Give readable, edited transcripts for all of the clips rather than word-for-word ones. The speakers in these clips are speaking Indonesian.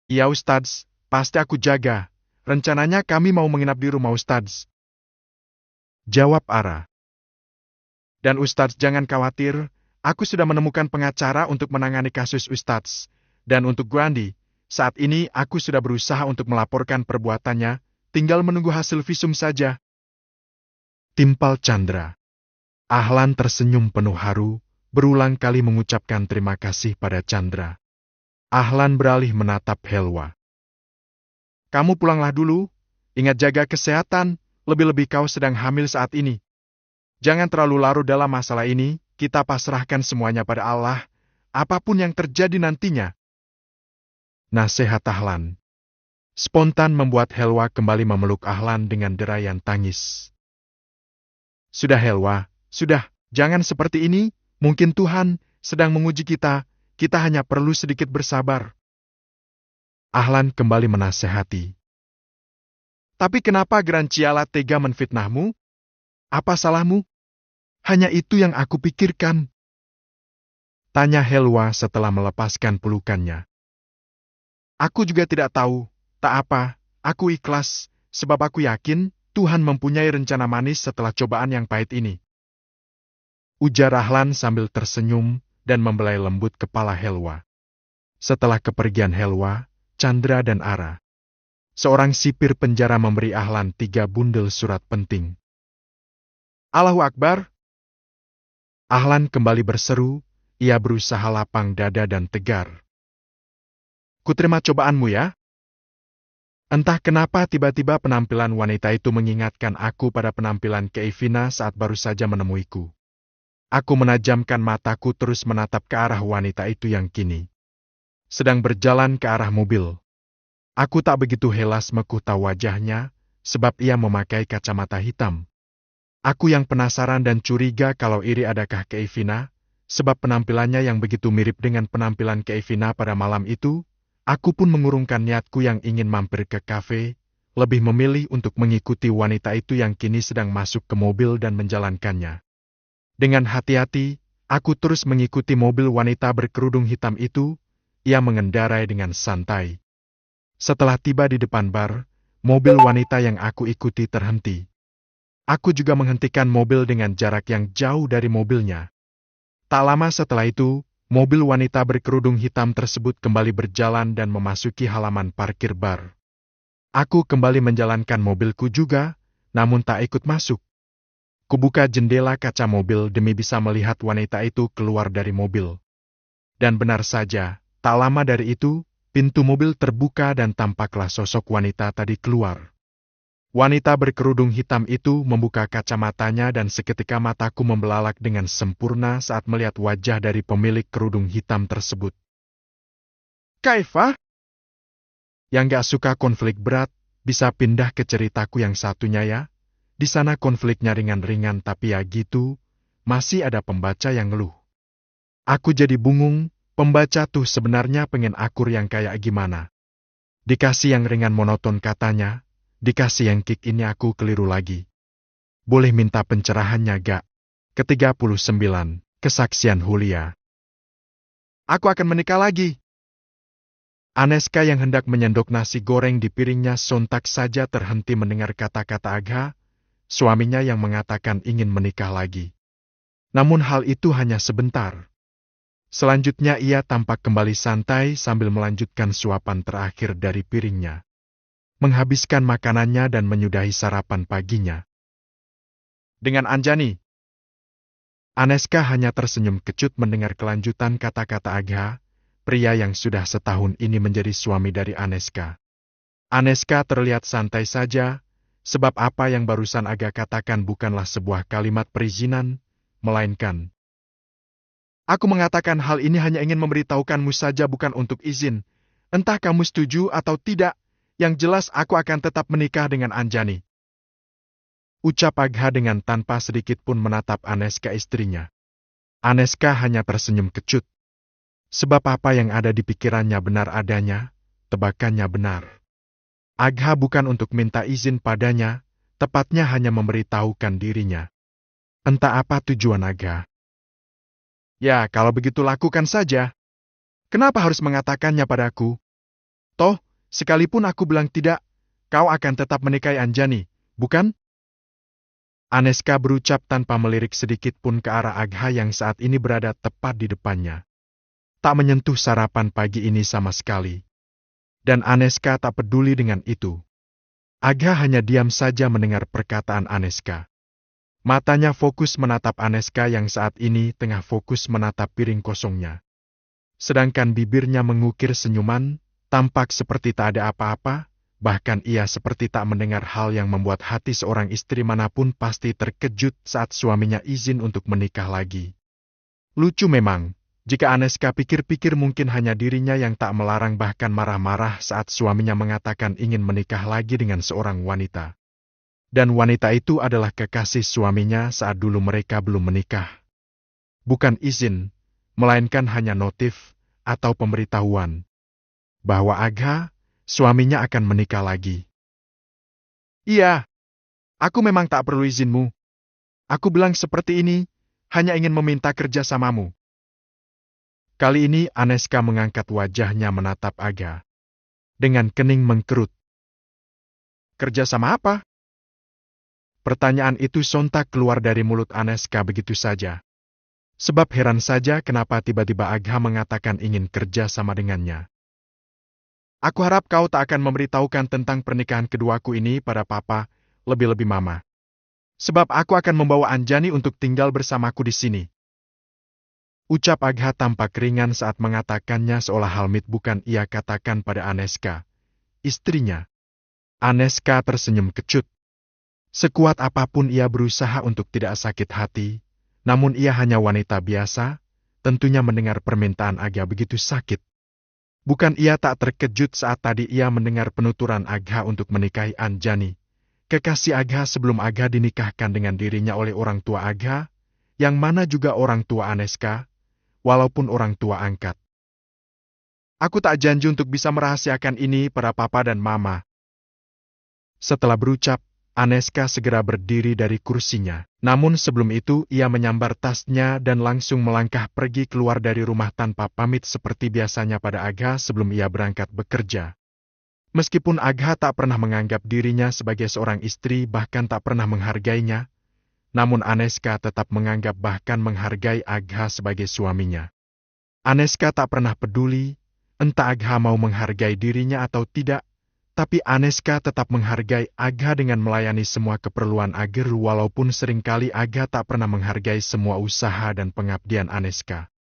Iya Ustadz, pasti aku jaga. Rencananya kami mau menginap di rumah Ustadz. Jawab Ara. Dan Ustadz jangan khawatir, aku sudah menemukan pengacara untuk menangani kasus Ustadz. Dan untuk Guandi, saat ini aku sudah berusaha untuk melaporkan perbuatannya, tinggal menunggu hasil visum saja. Timpal Chandra. Ahlan tersenyum penuh haru, berulang kali mengucapkan terima kasih pada Chandra. Ahlan beralih menatap Helwa. Kamu pulanglah dulu, ingat jaga kesehatan, lebih-lebih kau sedang hamil saat ini. Jangan terlalu larut dalam masalah ini, kita pasrahkan semuanya pada Allah, apapun yang terjadi nantinya. Nasihat Ahlan. Spontan membuat Helwa kembali memeluk Ahlan dengan derayan tangis. Sudah Helwa, sudah, jangan seperti ini, mungkin Tuhan sedang menguji kita hanya perlu sedikit bersabar. Ahlan kembali menasehati. Tapi kenapa Granciala tega menfitnahmu? Apa salahmu? Hanya itu yang aku pikirkan. Tanya Helwa setelah melepaskan pelukannya. Aku juga tidak tahu, tak apa, aku ikhlas, sebab aku yakin Tuhan mempunyai rencana manis setelah cobaan yang pahit ini. Ujar Ahlan sambil tersenyum dan membelai lembut kepala Helwa. Setelah kepergian Helwa, Chandra dan Ara, seorang sipir penjara memberi Ahlan 3 bundel surat penting. Allahu Akbar! Ahlan kembali berseru, ia berusaha lapang dada dan tegar. Kuterima cobaanmu ya. Entah kenapa tiba-tiba penampilan wanita itu mengingatkan aku pada penampilan Keivina saat baru saja menemuiku. Aku menajamkan mataku terus menatap ke arah wanita itu yang kini sedang berjalan ke arah mobil. Aku tak begitu helas mekuta wajahnya, sebab ia memakai kacamata hitam. Aku yang penasaran dan curiga kalau iri adakah Keivina, sebab penampilannya yang begitu mirip dengan penampilan Keivina pada malam itu, aku pun mengurungkan niatku yang ingin mampir ke kafe, lebih memilih untuk mengikuti wanita itu yang kini sedang masuk ke mobil dan menjalankannya. Dengan hati-hati, aku terus mengikuti mobil wanita berkerudung hitam itu, ia mengendarai dengan santai. Setelah tiba di depan bar, mobil wanita yang aku ikuti terhenti. Aku juga menghentikan mobil dengan jarak yang jauh dari mobilnya. Tak lama setelah itu, mobil wanita berkerudung hitam tersebut kembali berjalan dan memasuki halaman parkir bar. Aku kembali menjalankan mobilku juga, namun tak ikut masuk. Kubuka jendela kaca mobil demi bisa melihat wanita itu keluar dari mobil. Dan benar saja, tak lama dari itu, pintu mobil terbuka dan tampaklah sosok wanita tadi keluar. Wanita berkerudung hitam itu membuka kacamatanya dan seketika mataku membelalak dengan sempurna saat melihat wajah dari pemilik kerudung hitam tersebut. Kaifa? Yang gak suka konflik berat, bisa pindah ke ceritaku yang satunya ya? Di sana konfliknya ringan-ringan tapi ya gitu, masih ada pembaca yang ngeluh. Aku jadi bingung, pembaca tuh sebenarnya pengen akur yang kayak gimana. Dikasih yang ringan monoton katanya, dikasih yang kick ini aku keliru lagi. Boleh minta pencerahannya gak? Ke-39, Kesaksian Hulia. Aku akan menikah lagi. Aneska yang hendak menyendok nasi goreng di piringnya sontak saja terhenti mendengar kata-kata Agha, suaminya yang mengatakan ingin menikah lagi. Namun hal itu hanya sebentar. Selanjutnya ia tampak kembali santai sambil melanjutkan suapan terakhir dari piringnya. Menghabiskan makanannya dan menyudahi sarapan paginya. Dengan Anjani. Aneska hanya tersenyum kecut mendengar kelanjutan kata-kata Agha, pria yang sudah setahun ini menjadi suami dari Aneska. Aneska terlihat santai saja, sebab apa yang barusan Agha katakan bukanlah sebuah kalimat perizinan, melainkan, aku mengatakan hal ini hanya ingin memberitahukanmu saja bukan untuk izin. Entah kamu setuju atau tidak, yang jelas aku akan tetap menikah dengan Anjani. Ucap Agha dengan tanpa sedikit pun menatap Aneska istrinya. Aneska hanya tersenyum kecut. Sebab apa yang ada di pikirannya benar adanya, tebakannya benar. Agha bukan untuk minta izin padanya, tepatnya hanya memberitahukan dirinya. Entah apa tujuan Agha. Ya, kalau begitu lakukan saja. Kenapa harus mengatakannya padaku? Toh, sekalipun aku bilang tidak, kau akan tetap menikahi Anjani, bukan? Aneska berucap tanpa melirik sedikit pun ke arah Agha yang saat ini berada tepat di depannya. Tak menyentuh sarapan pagi ini sama sekali. Dan Aneska tak peduli dengan itu. Agha hanya diam saja mendengar perkataan Aneska. Matanya fokus menatap Aneska yang saat ini tengah fokus menatap piring kosongnya. Sedangkan bibirnya mengukir senyuman, tampak seperti tak ada apa-apa, bahkan ia seperti tak mendengar hal yang membuat hati seorang istri manapun pasti terkejut saat suaminya izin untuk menikah lagi. Lucu memang, jika Aneska pikir-pikir mungkin hanya dirinya yang tak melarang bahkan marah-marah saat suaminya mengatakan ingin menikah lagi dengan seorang wanita. Dan wanita itu adalah kekasih suaminya saat dulu mereka belum menikah. Bukan izin, melainkan hanya notif atau pemberitahuan bahwa Agha, suaminya akan menikah lagi. Iya, aku memang tak perlu izinmu. Aku bilang seperti ini, hanya ingin meminta kerjasamamu. Kali ini Aneska mengangkat wajahnya menatap Agha. Dengan kening mengkerut. Kerjasama apa? Pertanyaan itu sontak keluar dari mulut Aneska begitu saja. Sebab heran saja kenapa tiba-tiba Agha mengatakan ingin kerja sama dengannya. Aku harap kau tak akan memberitahukan tentang pernikahan keduaku ini pada papa, lebih-lebih mama. Sebab aku akan membawa Anjani untuk tinggal bersamaku di sini. Ucap Agha tampak ringan saat mengatakannya seolah Halmid bukan ia katakan pada Aneska, istrinya. Aneska tersenyum kecut. Sekuat apapun ia berusaha untuk tidak sakit hati, namun ia hanya wanita biasa, tentunya mendengar permintaan Agha begitu sakit. Bukan ia tak terkejut saat tadi ia mendengar penuturan Agha untuk menikahi Anjani, kekasih Agha sebelum Agha dinikahkan dengan dirinya oleh orang tua Agha, yang mana juga orang tua Aneska, walaupun orang tua angkat. Aku tak janji untuk bisa merahasiakan ini pada papa dan mama. Setelah berucap, Aneska segera berdiri dari kursinya. Namun sebelum itu ia menyambar tasnya dan langsung melangkah pergi keluar dari rumah tanpa pamit seperti biasanya pada Agha sebelum ia berangkat bekerja. Meskipun Agha tak pernah menganggap dirinya sebagai seorang istri bahkan tak pernah menghargainya, namun Aneska tetap menganggap bahkan menghargai Agha sebagai suaminya. Aneska tak pernah peduli, entah Agha mau menghargai dirinya atau tidak, tapi Aneska tetap menghargai Agha dengan melayani semua keperluan Agha walaupun seringkali Agha tak pernah menghargai semua usaha dan pengabdian Aneska.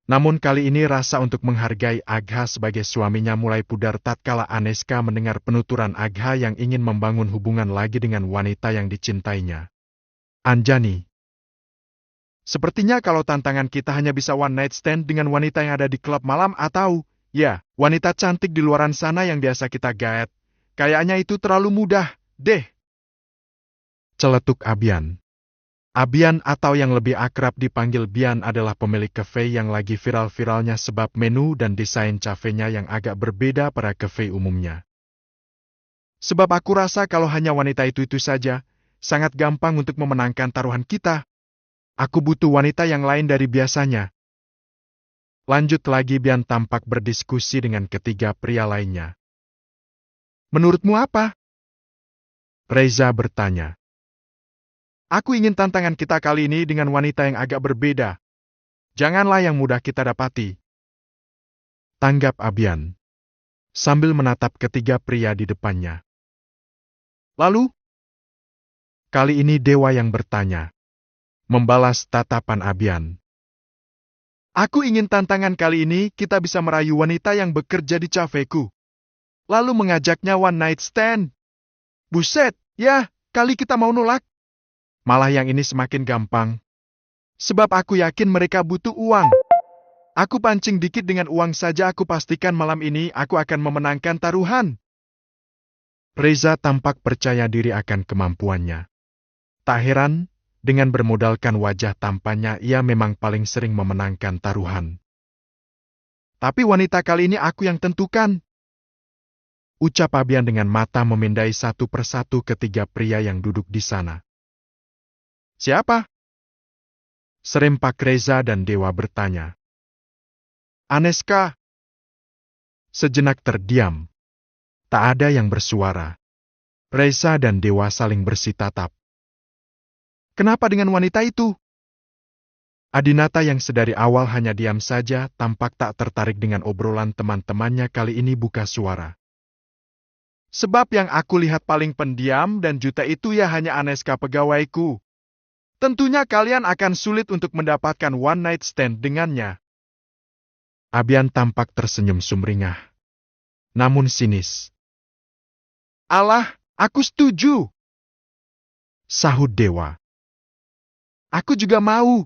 Namun kali ini rasa untuk menghargai Agha sebagai suaminya mulai pudar tatkala Aneska mendengar penuturan Agha yang ingin membangun hubungan lagi dengan wanita yang dicintainya. Anjani. Sepertinya kalau tantangan kita hanya bisa one night stand dengan wanita yang ada di klub malam atau, ya, wanita cantik di luaran sana yang biasa kita gaet. Kayaknya itu terlalu mudah, deh. Celetuk Abian. Abian atau yang lebih akrab dipanggil Bian adalah pemilik kafe yang lagi viral-viralnya sebab menu dan desain kafenya yang agak berbeda pada kafe umumnya. Sebab aku rasa kalau hanya wanita itu saja, sangat gampang untuk memenangkan taruhan kita. Aku butuh wanita yang lain dari biasanya. Lanjut lagi Bian tampak berdiskusi dengan ketiga pria lainnya. Menurutmu apa? Reza bertanya. Aku ingin tantangan kita kali ini dengan wanita yang agak berbeda. Janganlah yang mudah kita dapati. Tanggap Abian. Sambil menatap ketiga pria di depannya. Lalu? Kali ini Dewa yang bertanya. Membalas tatapan Abian. Aku ingin tantangan kali ini kita bisa merayu wanita yang bekerja di kafeku. Lalu mengajaknya one night stand. Buset, ya, kali kita mau nolak. Malah yang ini semakin gampang. Sebab aku yakin mereka butuh uang. Aku pancing dikit dengan uang saja aku pastikan malam ini aku akan memenangkan taruhan. Reza tampak percaya diri akan kemampuannya. Tak heran, dengan bermodalkan wajah tampannya ia memang paling sering memenangkan taruhan. Tapi wanita kali ini aku yang tentukan. Ucap Abian dengan mata memindai satu persatu ketiga pria yang duduk di sana. Siapa? Serempak Reza dan Dewa bertanya. Aneska. Sejenak terdiam. Tak ada yang bersuara. Reza dan Dewa saling bersitatap. Kenapa dengan wanita itu? Adinata yang sedari awal hanya diam saja, tampak tak tertarik dengan obrolan teman-temannya kali ini buka suara. Sebab yang aku lihat paling pendiam dan juta itu ya hanya Aneska pegawaiku. Tentunya kalian akan sulit untuk mendapatkan one night stand dengannya. Abian tampak tersenyum sumringah. Namun sinis. Alah, aku setuju. Sahut Dewa. Aku juga mau.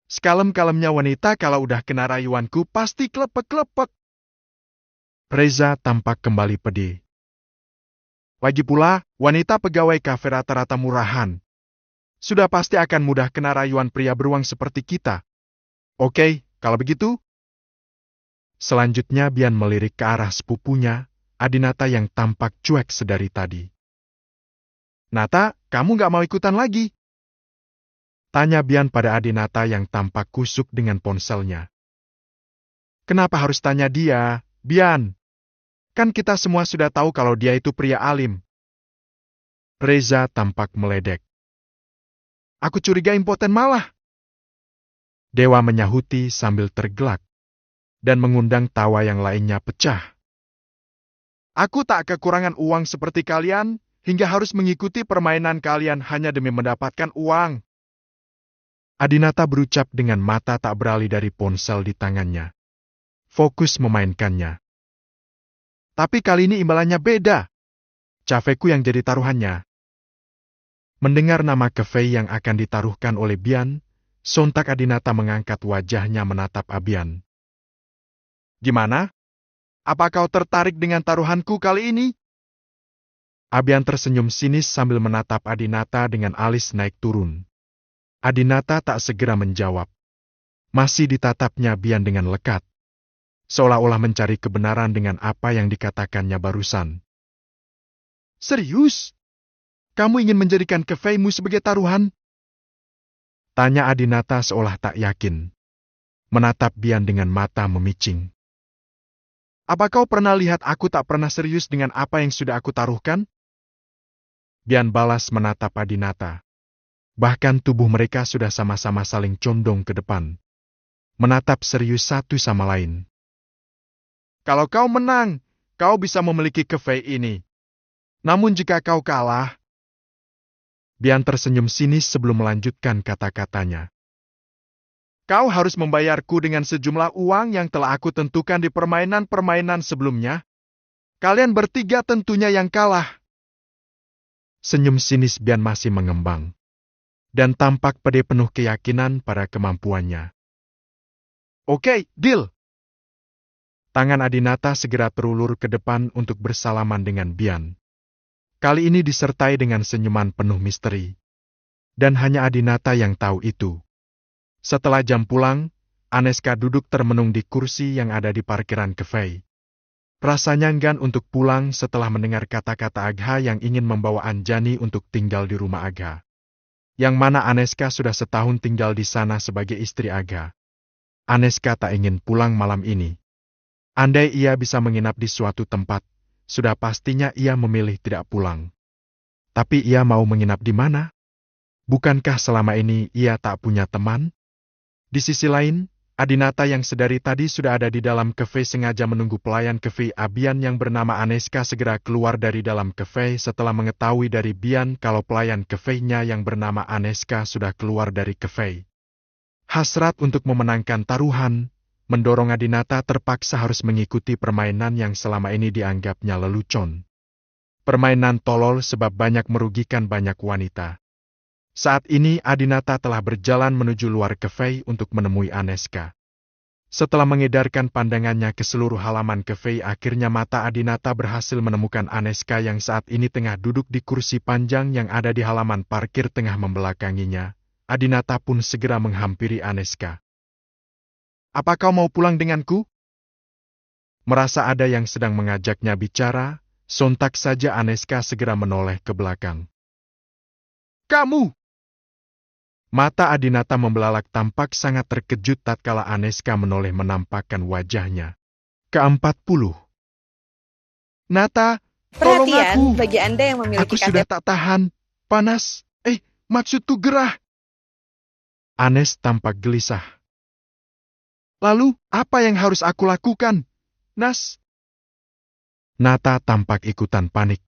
Sekalem-kalemnya wanita kalau udah kena rayuanku pasti klepek-klepek. Reza tampak kembali pedih. Lagi pula, wanita pegawai kafe rata-rata murahan. Sudah pasti akan mudah kena rayuan pria beruang seperti kita. Oke, kalau begitu. Selanjutnya Bian melirik ke arah sepupunya, Adinata yang tampak cuek sedari tadi. Nata, kamu gak mau ikutan lagi? Tanya Bian pada Adinata yang tampak kusuk dengan ponselnya. Kenapa harus tanya dia, Bian? Kan kita semua sudah tahu kalau dia itu pria alim. Reza tampak meledek. Aku curiga impoten malah. Dewa menyahuti sambil tergelak. Dan mengundang tawa yang lainnya pecah. Aku tak kekurangan uang seperti kalian, hingga harus mengikuti permainan kalian hanya demi mendapatkan uang. Adinata berucap dengan mata tak beralih dari ponsel di tangannya. Fokus memainkannya. Tapi kali ini imbalannya beda. Cafeku yang jadi taruhannya. Mendengar nama cafe yang akan ditaruhkan oleh Bian, sontak Adinata mengangkat wajahnya menatap Abian. Gimana? Apa kau tertarik dengan taruhanku kali ini? Abian tersenyum sinis sambil menatap Adinata dengan alis naik turun. Adinata tak segera menjawab. Masih ditatapnya Bian dengan lekat. Seolah-olah mencari kebenaran dengan apa yang dikatakannya barusan. Serius? Kamu ingin menjadikan kafemu sebagai taruhan? Tanya Adinata seolah tak yakin. Menatap Bian dengan mata memicing. Apa kau pernah lihat aku tak pernah serius dengan apa yang sudah aku taruhkan? Bian balas menatap Adinata. Bahkan tubuh mereka sudah sama-sama saling condong ke depan. Menatap serius satu sama lain. Kalau kau menang, kau bisa memiliki cafe ini. Namun jika kau kalah... Bian tersenyum sinis sebelum melanjutkan kata-katanya. Kau harus membayarku dengan sejumlah uang yang telah aku tentukan di permainan-permainan sebelumnya. Kalian bertiga tentunya yang kalah. Senyum sinis Bian masih mengembang. Dan tampak pede penuh keyakinan pada kemampuannya. Oke, deal. Tangan Adinata segera terulur ke depan untuk bersalaman dengan Bian. Kali ini disertai dengan senyuman penuh misteri. Dan hanya Adinata yang tahu itu. Setelah jam pulang, Aneska duduk termenung di kursi yang ada di parkiran cafe. Rasanya enggan untuk pulang setelah mendengar kata-kata Agha yang ingin membawa Anjani untuk tinggal di rumah Agha. Yang mana Aneska sudah setahun tinggal di sana sebagai istri Agha. Aneska tak ingin pulang malam ini. Andai ia bisa menginap di suatu tempat, sudah pastinya ia memilih tidak pulang. Tapi ia mau menginap di mana? Bukankah selama ini ia tak punya teman? Di sisi lain, Adinata yang sedari tadi sudah ada di dalam cafe sengaja menunggu pelayan cafe Abian yang bernama Aneska segera keluar dari dalam cafe setelah mengetahui dari Bian kalau pelayan cafe-nya yang bernama Aneska sudah keluar dari cafe. Hasrat untuk memenangkan taruhan, mendorong Adinata terpaksa harus mengikuti permainan yang selama ini dianggapnya lelucon. Permainan tolol sebab banyak merugikan banyak wanita. Saat ini Adinata telah berjalan menuju luar cafe untuk menemui Aneska. Setelah mengedarkan pandangannya ke seluruh halaman cafe, akhirnya mata Adinata berhasil menemukan Aneska yang saat ini tengah duduk di kursi panjang yang ada di halaman parkir tengah membelakanginya. Adinata pun segera menghampiri Aneska. Apa kau mau pulang denganku? Merasa ada yang sedang mengajaknya bicara, sontak saja Aneska segera menoleh ke belakang. Kamu! Mata Adinata membelalak tampak sangat terkejut tatkala Aneska menoleh menampakkan wajahnya. Ke-40 Nata, tolong Perhatian aku. bagi Anda yang memiliki Aku sudah KTP. tak tahan. Panas. Maksudku gerah. Anes tampak gelisah. Lalu, apa yang harus aku lakukan, Nas? Nata tampak ikutan panik.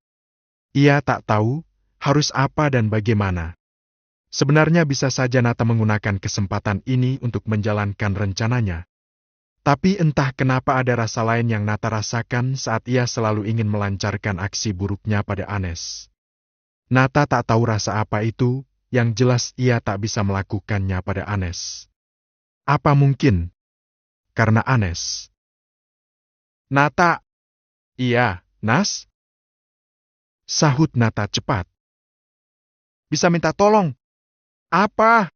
Ia tak tahu harus apa dan bagaimana. Sebenarnya bisa saja Nata menggunakan kesempatan ini untuk menjalankan rencananya. Tapi entah kenapa ada rasa lain yang Nata rasakan saat ia selalu ingin melancarkan aksi buruknya pada Anes. Nata tak tahu rasa apa itu, yang jelas ia tak bisa melakukannya pada Anes. Apa mungkin? Karena Anes. Nata. Iya, Nas? Sahut Nata cepat. Bisa minta tolong? Apa?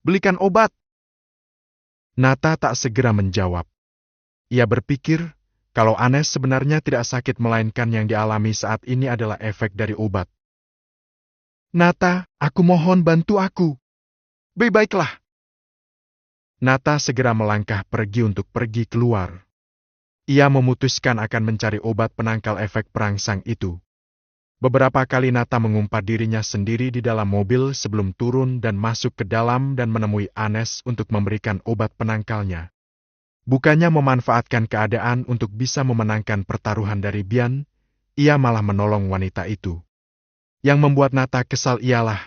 Belikan obat. Nata tak segera menjawab. Ia berpikir, kalau Anes sebenarnya tidak sakit melainkan yang dialami saat ini adalah efek dari obat. Nata, aku mohon bantu aku. Baiklah. Nata segera melangkah pergi untuk pergi keluar. Ia memutuskan akan mencari obat penangkal efek perangsang itu. Beberapa kali Nata mengumpat dirinya sendiri di dalam mobil sebelum turun dan masuk ke dalam dan menemui Anes untuk memberikan obat penangkalnya. Bukannya memanfaatkan keadaan untuk bisa memenangkan pertaruhan dari Bian, ia malah menolong wanita itu. Yang membuat Nata kesal ialah,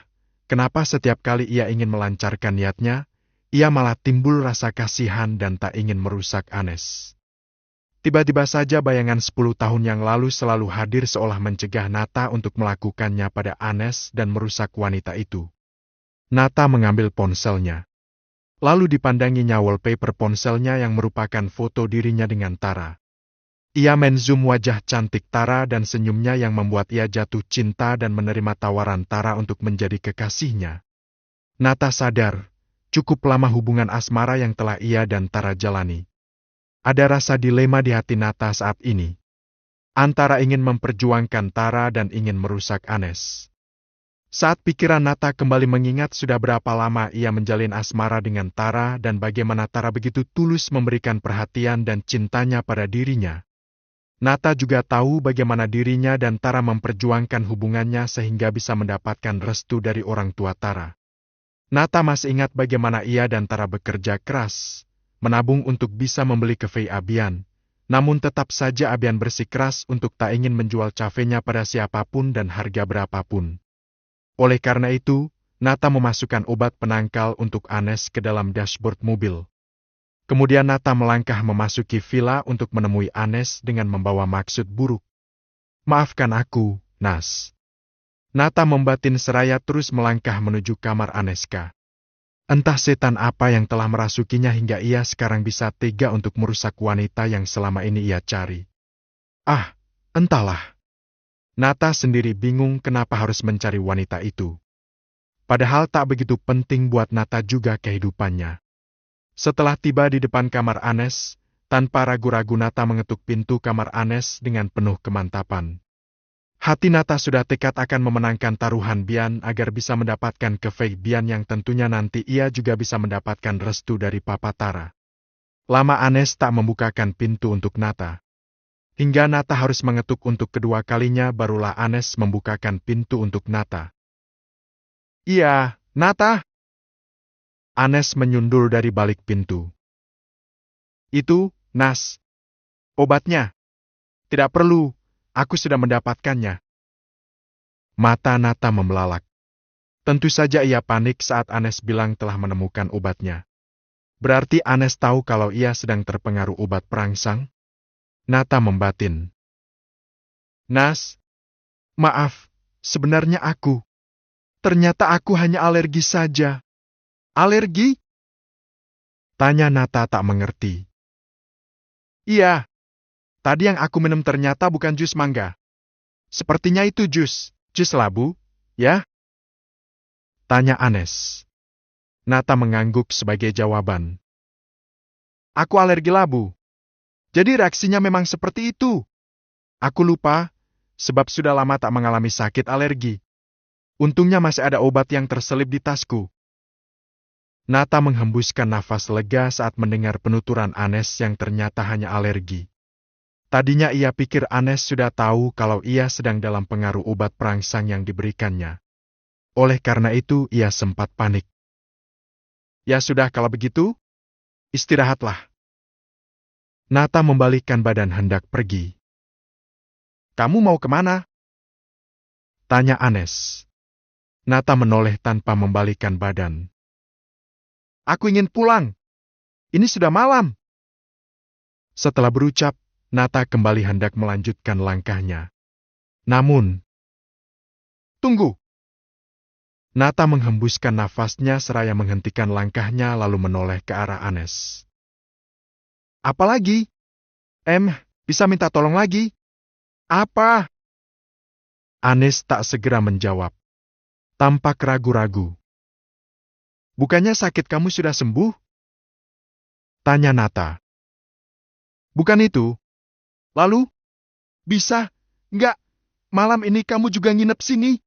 kenapa setiap kali ia ingin melancarkan niatnya, ia malah timbul rasa kasihan dan tak ingin merusak Anes. Tiba-tiba saja bayangan 10 tahun yang lalu selalu hadir seolah mencegah Nata untuk melakukannya pada Anes dan merusak wanita itu. Nata mengambil ponselnya. Lalu dipandanginya wallpaper ponselnya yang merupakan foto dirinya dengan Tara. Ia menzoom wajah cantik Tara dan senyumnya yang membuat ia jatuh cinta dan menerima tawaran Tara untuk menjadi kekasihnya. Nata sadar, cukup lama hubungan asmara yang telah ia dan Tara jalani. Ada rasa dilema di hati Nata saat ini. Antara ingin memperjuangkan Tara dan ingin merusak Anes. Saat pikiran Nata kembali mengingat sudah berapa lama ia menjalin asmara dengan Tara dan bagaimana Tara begitu tulus memberikan perhatian dan cintanya pada dirinya. Nata juga tahu bagaimana dirinya dan Tara memperjuangkan hubungannya sehingga bisa mendapatkan restu dari orang tua Tara. Nata masih ingat bagaimana ia dan Tara bekerja keras, menabung untuk bisa membeli kafe Abian, namun tetap saja Abian bersikeras untuk tak ingin menjual kafenya pada siapapun dan harga berapapun. Oleh karena itu, Nata memasukkan obat penangkal untuk Anes ke dalam dashboard mobil. Kemudian Nata melangkah memasuki villa untuk menemui Anes dengan membawa maksud buruk. Maafkan aku, Nas. Nata membatin seraya terus melangkah menuju kamar Aneska. Entah setan apa yang telah merasukinya hingga ia sekarang bisa tega untuk merusak wanita yang selama ini ia cari. Entahlah. Nata sendiri bingung kenapa harus mencari wanita itu. Padahal tak begitu penting buat Nata juga kehidupannya. Setelah tiba di depan kamar Anes, tanpa ragu-ragu Nata mengetuk pintu kamar Anes dengan penuh kemantapan. Hati Nata sudah tekad akan memenangkan taruhan Bian agar bisa mendapatkan kafe Bian yang tentunya nanti ia juga bisa mendapatkan restu dari Papa Tara. Lama Anes tak membukakan pintu untuk Nata. Hingga Nata harus mengetuk untuk kedua kalinya barulah Anes membukakan pintu untuk Nata. Iya, Nata. Anes menyundul dari balik pintu. Itu, Nas. Obatnya. Tidak perlu, aku sudah mendapatkannya. Mata Nata membelalak. Tentu saja ia panik saat Anes bilang telah menemukan obatnya. Berarti Anes tahu kalau ia sedang terpengaruh obat perangsang? Nata membatin. Nas, maaf, sebenarnya ternyata aku hanya alergi saja. Alergi? Tanya Nata tak mengerti. Iya, tadi yang aku minum ternyata bukan jus mangga. Sepertinya itu jus labu, ya? Tanya Anes. Nata mengangguk sebagai jawaban. Aku alergi labu. Jadi reaksinya memang seperti itu. Aku lupa, sebab sudah lama tak mengalami sakit alergi. Untungnya masih ada obat yang terselip di tasku. Nata menghembuskan nafas lega saat mendengar penuturan Anes yang ternyata hanya alergi. Tadinya ia pikir Anes sudah tahu kalau ia sedang dalam pengaruh obat perangsang yang diberikannya. Oleh karena itu, ia sempat panik. Ya sudah, kalau begitu, istirahatlah. Nata membalikkan badan hendak pergi. Kamu mau kemana? Tanya Anes. Nata menoleh tanpa membalikkan badan. Aku ingin pulang. Ini sudah malam. Setelah berucap, Nata kembali hendak melanjutkan langkahnya. Namun, tunggu. Nata menghembuskan nafasnya seraya menghentikan langkahnya lalu menoleh ke arah Anes. Apalagi? Bisa minta tolong lagi? Apa? Anes tak segera menjawab. Tampak ragu-ragu. Bukannya sakit kamu sudah sembuh? Tanya Nata. Bukan itu. Lalu? Bisa? Enggak. Malam ini kamu juga nginep sini?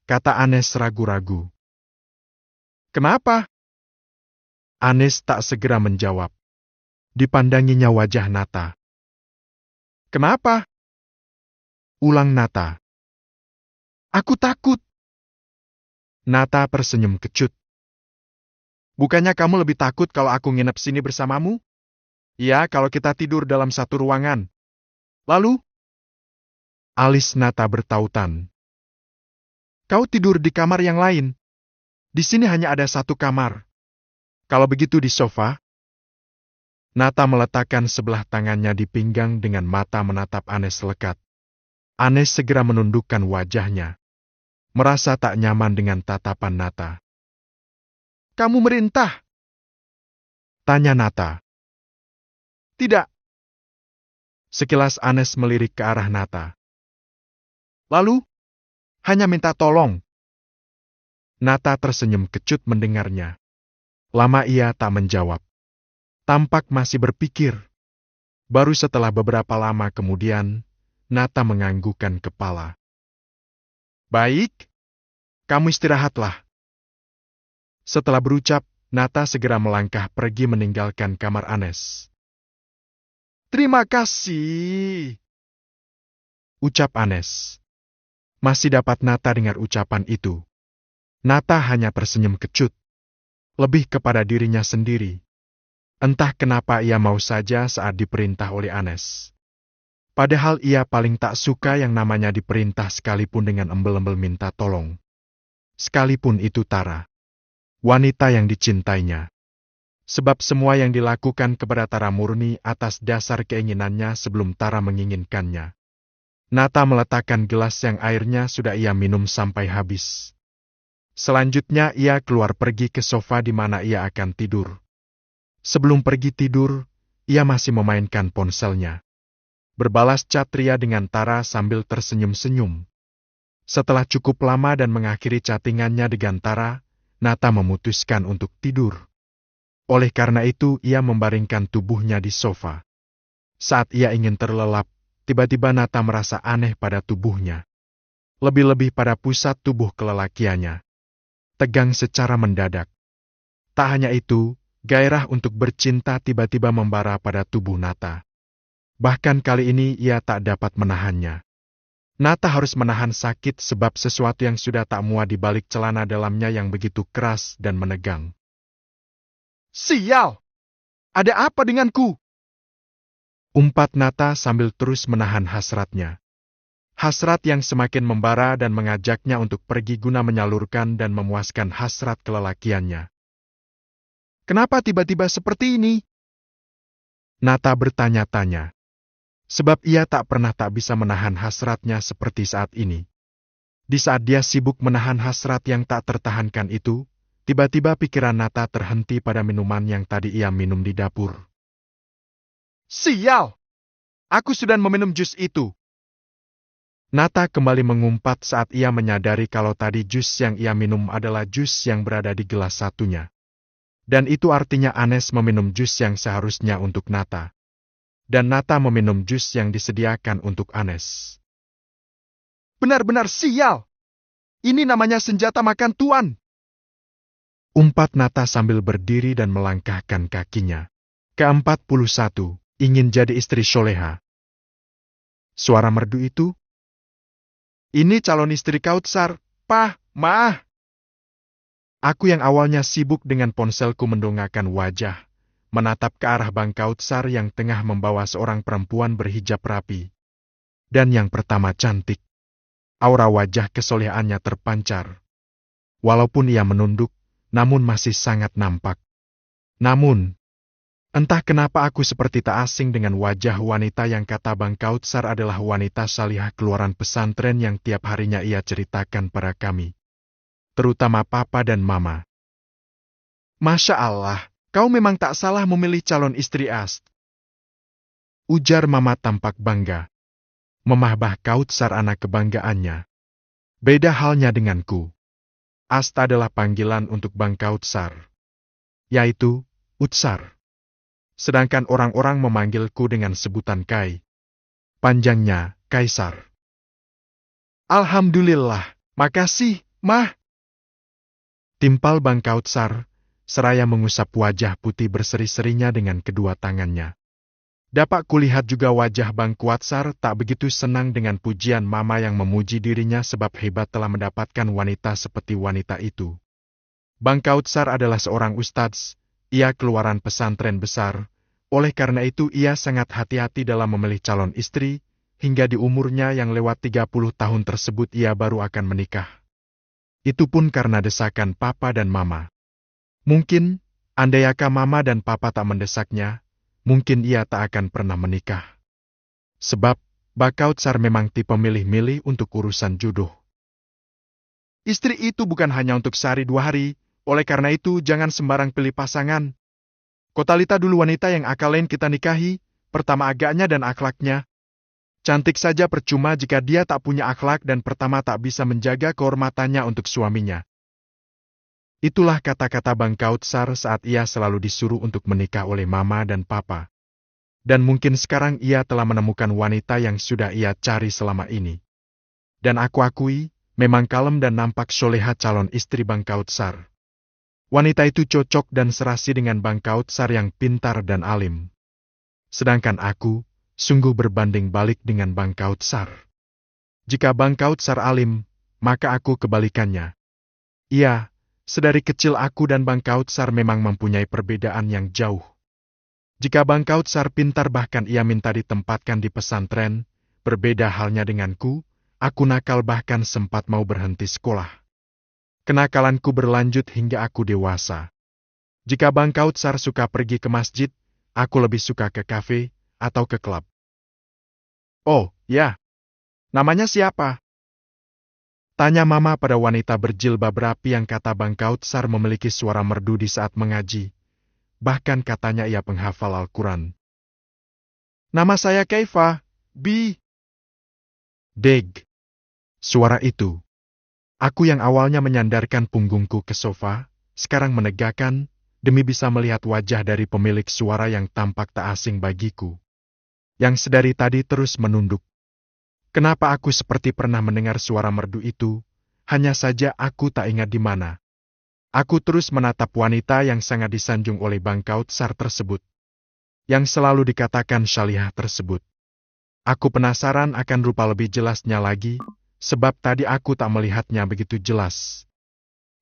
Kata Anes ragu-ragu. Kenapa? Anes tak segera menjawab. Dipandanginya wajah Nata. Kenapa? Ulang Nata. Aku takut. Nata tersenyum kecut. Bukannya kamu lebih takut kalau aku nginep sini bersamamu? Ya, kalau kita tidur dalam satu ruangan. Lalu? Alis Nata bertautan. Kau tidur di kamar yang lain. Di sini hanya ada satu kamar. Kalau begitu di sofa? Nata meletakkan sebelah tangannya di pinggang dengan mata menatap Anes lekat. Anes segera menundukkan wajahnya. Merasa tak nyaman dengan tatapan Nata. Kamu merintah? Tanya Nata. Tidak. Sekilas Anes melirik ke arah Nata. Lalu? Hanya minta tolong. Nata tersenyum kecut mendengarnya. Lama ia tak menjawab. Tampak masih berpikir. Baru setelah beberapa lama kemudian, Nata menganggukkan kepala. Baik, kamu istirahatlah. Setelah berucap, Nata segera melangkah pergi meninggalkan kamar Anes. Terima kasih, ucap Anes. Masih dapat Nata dengar ucapan itu. Nata hanya tersenyum kecut. Lebih kepada dirinya sendiri. Entah kenapa ia mau saja saat diperintah oleh Anes. Padahal ia paling tak suka yang namanya diperintah sekalipun dengan embel-embel minta tolong. Sekalipun itu Tara. Wanita yang dicintainya. Sebab semua yang dilakukan kepada Tara murni atas dasar keinginannya sebelum Tara menginginkannya. Nata meletakkan gelas yang airnya sudah ia minum sampai habis. Selanjutnya ia keluar pergi ke sofa di mana ia akan tidur. Sebelum pergi tidur, ia masih memainkan ponselnya. Berbalas chat Ria dengan Tara sambil tersenyum-senyum. Setelah cukup lama dan mengakhiri chattingannya dengan Tara, Nata memutuskan untuk tidur. Oleh karena itu ia membaringkan tubuhnya di sofa. Saat ia ingin terlelap, tiba-tiba Nata merasa aneh pada tubuhnya. Lebih-lebih pada pusat tubuh kelelakiannya. Tegang secara mendadak. Tak hanya itu, gairah untuk bercinta tiba-tiba membara pada tubuh Nata. Bahkan kali ini ia tak dapat menahannya. Nata harus menahan sakit sebab sesuatu yang sudah tak muat di balik celana dalamnya yang begitu keras dan menegang. Sial! Ada apa denganku? Umpat Nata sambil terus menahan hasratnya. Hasrat yang semakin membara dan mengajaknya untuk pergi guna menyalurkan dan memuaskan hasrat kelelakiannya. Kenapa tiba-tiba seperti ini? Nata bertanya-tanya. Sebab ia tak pernah tak bisa menahan hasratnya seperti saat ini. Di saat dia sibuk menahan hasrat yang tak tertahankan itu, tiba-tiba pikiran Nata terhenti pada minuman yang tadi ia minum di dapur. Sial! Aku sudah meminum jus itu. Nata kembali mengumpat saat ia menyadari kalau tadi jus yang ia minum adalah jus yang berada di gelas satunya. Dan itu artinya Anes meminum jus yang seharusnya untuk Nata. Dan Nata meminum jus yang disediakan untuk Anes. Benar-benar sial! Ini namanya senjata makan tuan! Umpat Nata sambil berdiri dan melangkahkan kakinya. Ke-41. ingin jadi istri soleha. Suara merdu itu, "Ini calon istri Kautsar, Pah, Mah." Aku yang awalnya sibuk dengan ponselku mendongakkan wajah, menatap ke arah Bang Kautsar yang tengah membawa seorang perempuan berhijab rapi. Dan yang pertama cantik. Aura wajah kesolehaannya terpancar. Walaupun ia menunduk, namun masih sangat nampak. Namun, entah kenapa aku seperti tak asing dengan wajah wanita yang kata Bang Kautsar adalah wanita salihah keluaran pesantren yang tiap harinya ia ceritakan pada kami. Terutama papa dan mama. "Masya Allah, kau memang tak salah memilih calon istri Ast," ujar mama tampak bangga. Memahbah Kautsar anak kebanggaannya. Beda halnya denganku. Ast adalah panggilan untuk Bang Kautsar, yaitu Utsar. Sedangkan orang-orang memanggilku dengan sebutan Kai. Panjangnya, Kaisar. "Alhamdulillah, makasih, Mah," timpal Bang Kautsar, seraya mengusap wajah putih berseri-serinya dengan kedua tangannya. Dapat kulihat juga wajah Bang Kautsar tak begitu senang dengan pujian mama yang memuji dirinya sebab hebat telah mendapatkan wanita seperti wanita itu. Bang Kautsar adalah seorang ustadz, ia keluaran pesantren besar, oleh karena itu ia sangat hati-hati dalam memilih calon istri, hingga di umurnya yang lewat 30 tahun tersebut ia baru akan menikah. Itu pun karena desakan papa dan mama. Mungkin, andaiaka mama dan papa tak mendesaknya, mungkin ia tak akan pernah menikah. Sebab, Bang Kautsar memang tipe milih-milih untuk urusan jodoh. Istri itu bukan hanya untuk sehari 2 hari, oleh karena itu jangan sembarang pilih pasangan. Kotalita dulu wanita yang akalain kita nikahi, pertama agaknya dan akhlaknya. Cantik saja percuma jika dia tak punya akhlak dan pertama tak bisa menjaga kehormatannya untuk suaminya. Itulah kata-kata Bang Kautsar saat ia selalu disuruh untuk menikah oleh mama dan papa. Dan mungkin sekarang ia telah menemukan wanita yang sudah ia cari selama ini. Dan aku akui, memang kalem dan nampak soleha calon istri Bang Kautsar. Wanita itu cocok dan serasi dengan Bang Kautsar yang pintar dan alim. Sedangkan aku, sungguh berbanding balik dengan Bang Kautsar. Jika Bang Kautsar alim, maka aku kebalikannya. Iya, sedari kecil aku dan Bang Kautsar memang mempunyai perbedaan yang jauh. Jika Bang Kautsar pintar bahkan ia minta ditempatkan di pesantren, berbeda halnya denganku, aku nakal bahkan sempat mau berhenti sekolah. Kenakalanku berlanjut hingga aku dewasa. Jika Bang Kautsar suka pergi ke masjid, aku lebih suka ke kafe atau ke klub. "Oh, ya. Namanya siapa?" tanya mama pada wanita berjilbab rapi yang kata Bang Kautsar memiliki suara merdu di saat mengaji. Bahkan katanya ia penghafal Al-Quran. "Nama saya Kaifa, Bi." Deg. Suara itu. Aku yang awalnya menyandarkan punggungku ke sofa, sekarang menegakkan, demi bisa melihat wajah dari pemilik suara yang tampak tak asing bagiku. Yang sedari tadi terus menunduk. Kenapa aku seperti pernah mendengar suara merdu itu, hanya saja aku tak ingat di mana. Aku terus menatap wanita yang sangat disanjung oleh Bang Kautsar tersebut. Yang selalu dikatakan salihah tersebut. Aku penasaran akan rupa lebih jelasnya lagi, sebab tadi aku tak melihatnya begitu jelas.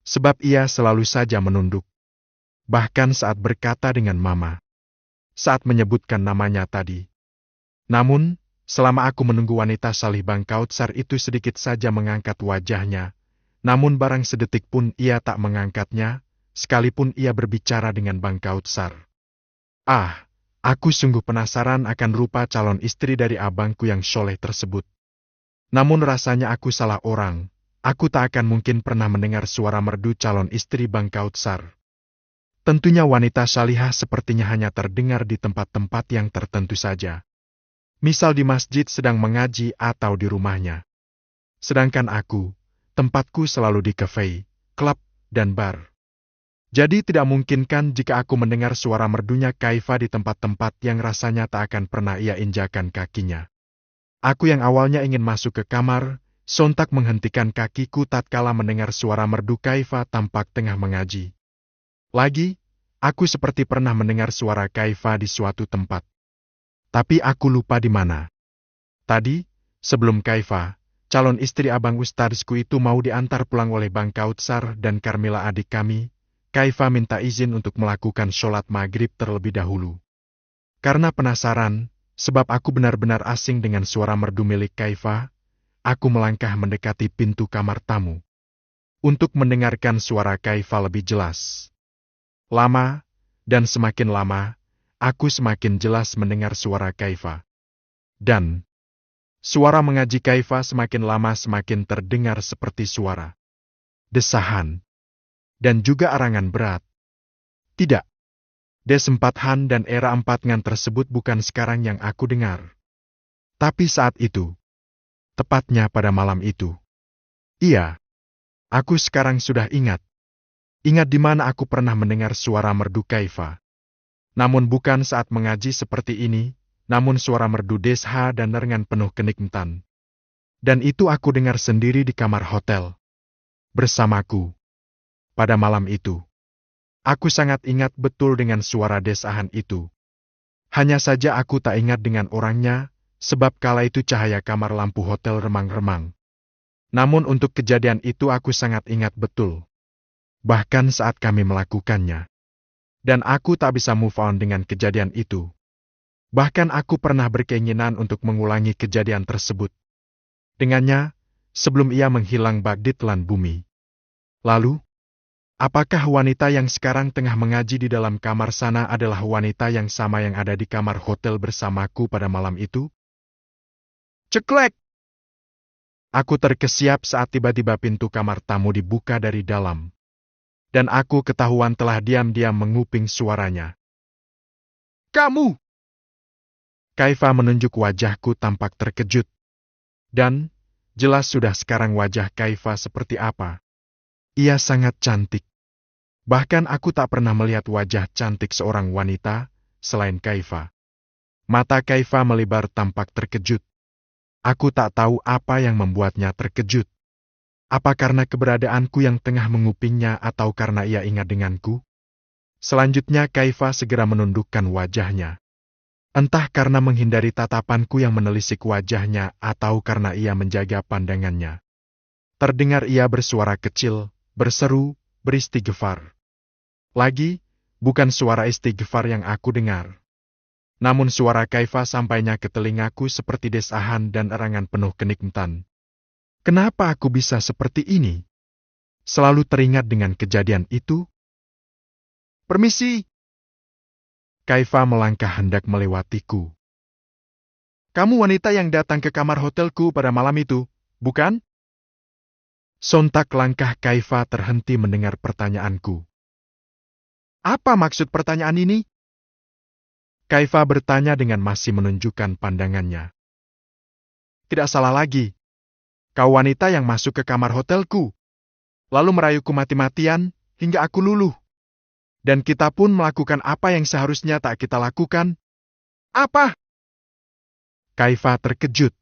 Sebab ia selalu saja menunduk. Bahkan saat berkata dengan mama. Saat menyebutkan namanya tadi. Namun, selama aku menunggu wanita salih Bang Kautsar itu sedikit saja mengangkat wajahnya, namun barang sedetik pun ia tak mengangkatnya, sekalipun ia berbicara dengan Bang Kautsar. Ah, aku sungguh penasaran akan rupa calon istri dari abangku yang soleh tersebut. Namun rasanya aku salah orang, aku tak akan mungkin pernah mendengar suara merdu calon istri Bang Kautsar. Tentunya wanita salihah sepertinya hanya terdengar di tempat-tempat yang tertentu saja. Misal di masjid sedang mengaji atau di rumahnya. Sedangkan aku, tempatku selalu di kafe, klub, dan bar. Jadi tidak mungkinkan jika aku mendengar suara merdunya Kaifa di tempat-tempat yang rasanya tak akan pernah ia injakan kakinya. Aku yang awalnya ingin masuk ke kamar, sontak menghentikan kakiku tatkala mendengar suara merdu Kaifa tampak tengah mengaji. Lagi, aku seperti pernah mendengar suara Kaifa di suatu tempat. Tapi aku lupa di mana. Tadi, sebelum Kaifa, calon istri abang ustadzku itu mau diantar pulang oleh Bang Kautsar dan Carmila adik kami, Kaifa minta izin untuk melakukan sholat maghrib terlebih dahulu. Karena penasaran, sebab aku benar-benar asing dengan suara merdu milik Kaifa, aku melangkah mendekati pintu kamar tamu. Untuk mendengarkan suara Kaifa lebih jelas. Lama, dan semakin lama, aku semakin jelas mendengar suara Kaifa. Dan suara mengaji Kaifa semakin lama semakin terdengar seperti suara desahan dan juga arangan berat. Tidak, des 4han dan era 4-ngan tersebut bukan sekarang yang aku dengar. Tapi saat itu, tepatnya pada malam itu. Iya, aku sekarang sudah ingat. Ingat di mana aku pernah mendengar suara merdu Kaifa. Namun bukan saat mengaji seperti ini, namun suara merdu desha dan nerengan penuh kenikmatan. Dan itu aku dengar sendiri di kamar hotel. Bersamaku. Pada malam itu. Aku sangat ingat betul dengan suara desahan itu. Hanya saja aku tak ingat dengan orangnya, sebab kala itu cahaya kamar lampu hotel remang-remang. Namun untuk kejadian itu aku sangat ingat betul. Bahkan saat kami melakukannya. Dan aku tak bisa move on dengan kejadian itu. Bahkan aku pernah berkeinginan untuk mengulangi kejadian tersebut. Dengannya, sebelum ia menghilang bak di telan bumi. Lalu, apakah wanita yang sekarang tengah mengaji di dalam kamar sana adalah wanita yang sama yang ada di kamar hotel bersamaku pada malam itu? Ceklek! Aku terkesiap saat tiba-tiba pintu kamar tamu dibuka dari dalam. Dan aku ketahuan telah diam-diam menguping suaranya. Kamu! Kaifa menunjuk wajahku tampak terkejut. Dan, jelas sudah sekarang wajah Kaifa seperti apa. Ia sangat cantik. Bahkan aku tak pernah melihat wajah cantik seorang wanita, selain Kaifa. Mata Kaifa melebar tampak terkejut. Aku tak tahu apa yang membuatnya terkejut. Apa karena keberadaanku yang tengah mengupingnya atau karena ia ingat denganku? Selanjutnya Kaifa segera menundukkan wajahnya. Entah karena menghindari tatapanku yang menelisik wajahnya atau karena ia menjaga pandangannya. Terdengar ia bersuara kecil, berseru, beristighfar. Lagi, bukan suara istighfar yang aku dengar. Namun suara Kaifa sampainya ke telingaku seperti desahan dan erangan penuh kenikmatan. Kenapa aku bisa seperti ini? Selalu teringat dengan kejadian itu. Permisi. Kaifa melangkah hendak melewatiku. Kamu wanita yang datang ke kamar hotelku pada malam itu, bukan? Sontak langkah Kaifa terhenti mendengar pertanyaanku. Apa maksud pertanyaan ini? Kaifa bertanya dengan masih menunjukkan pandangannya. Tidak salah lagi. Kau wanita yang masuk ke kamar hotelku, lalu merayuku mati-matian hingga aku luluh. Dan kita pun melakukan apa yang seharusnya tak kita lakukan. Apa? Kaifa terkejut,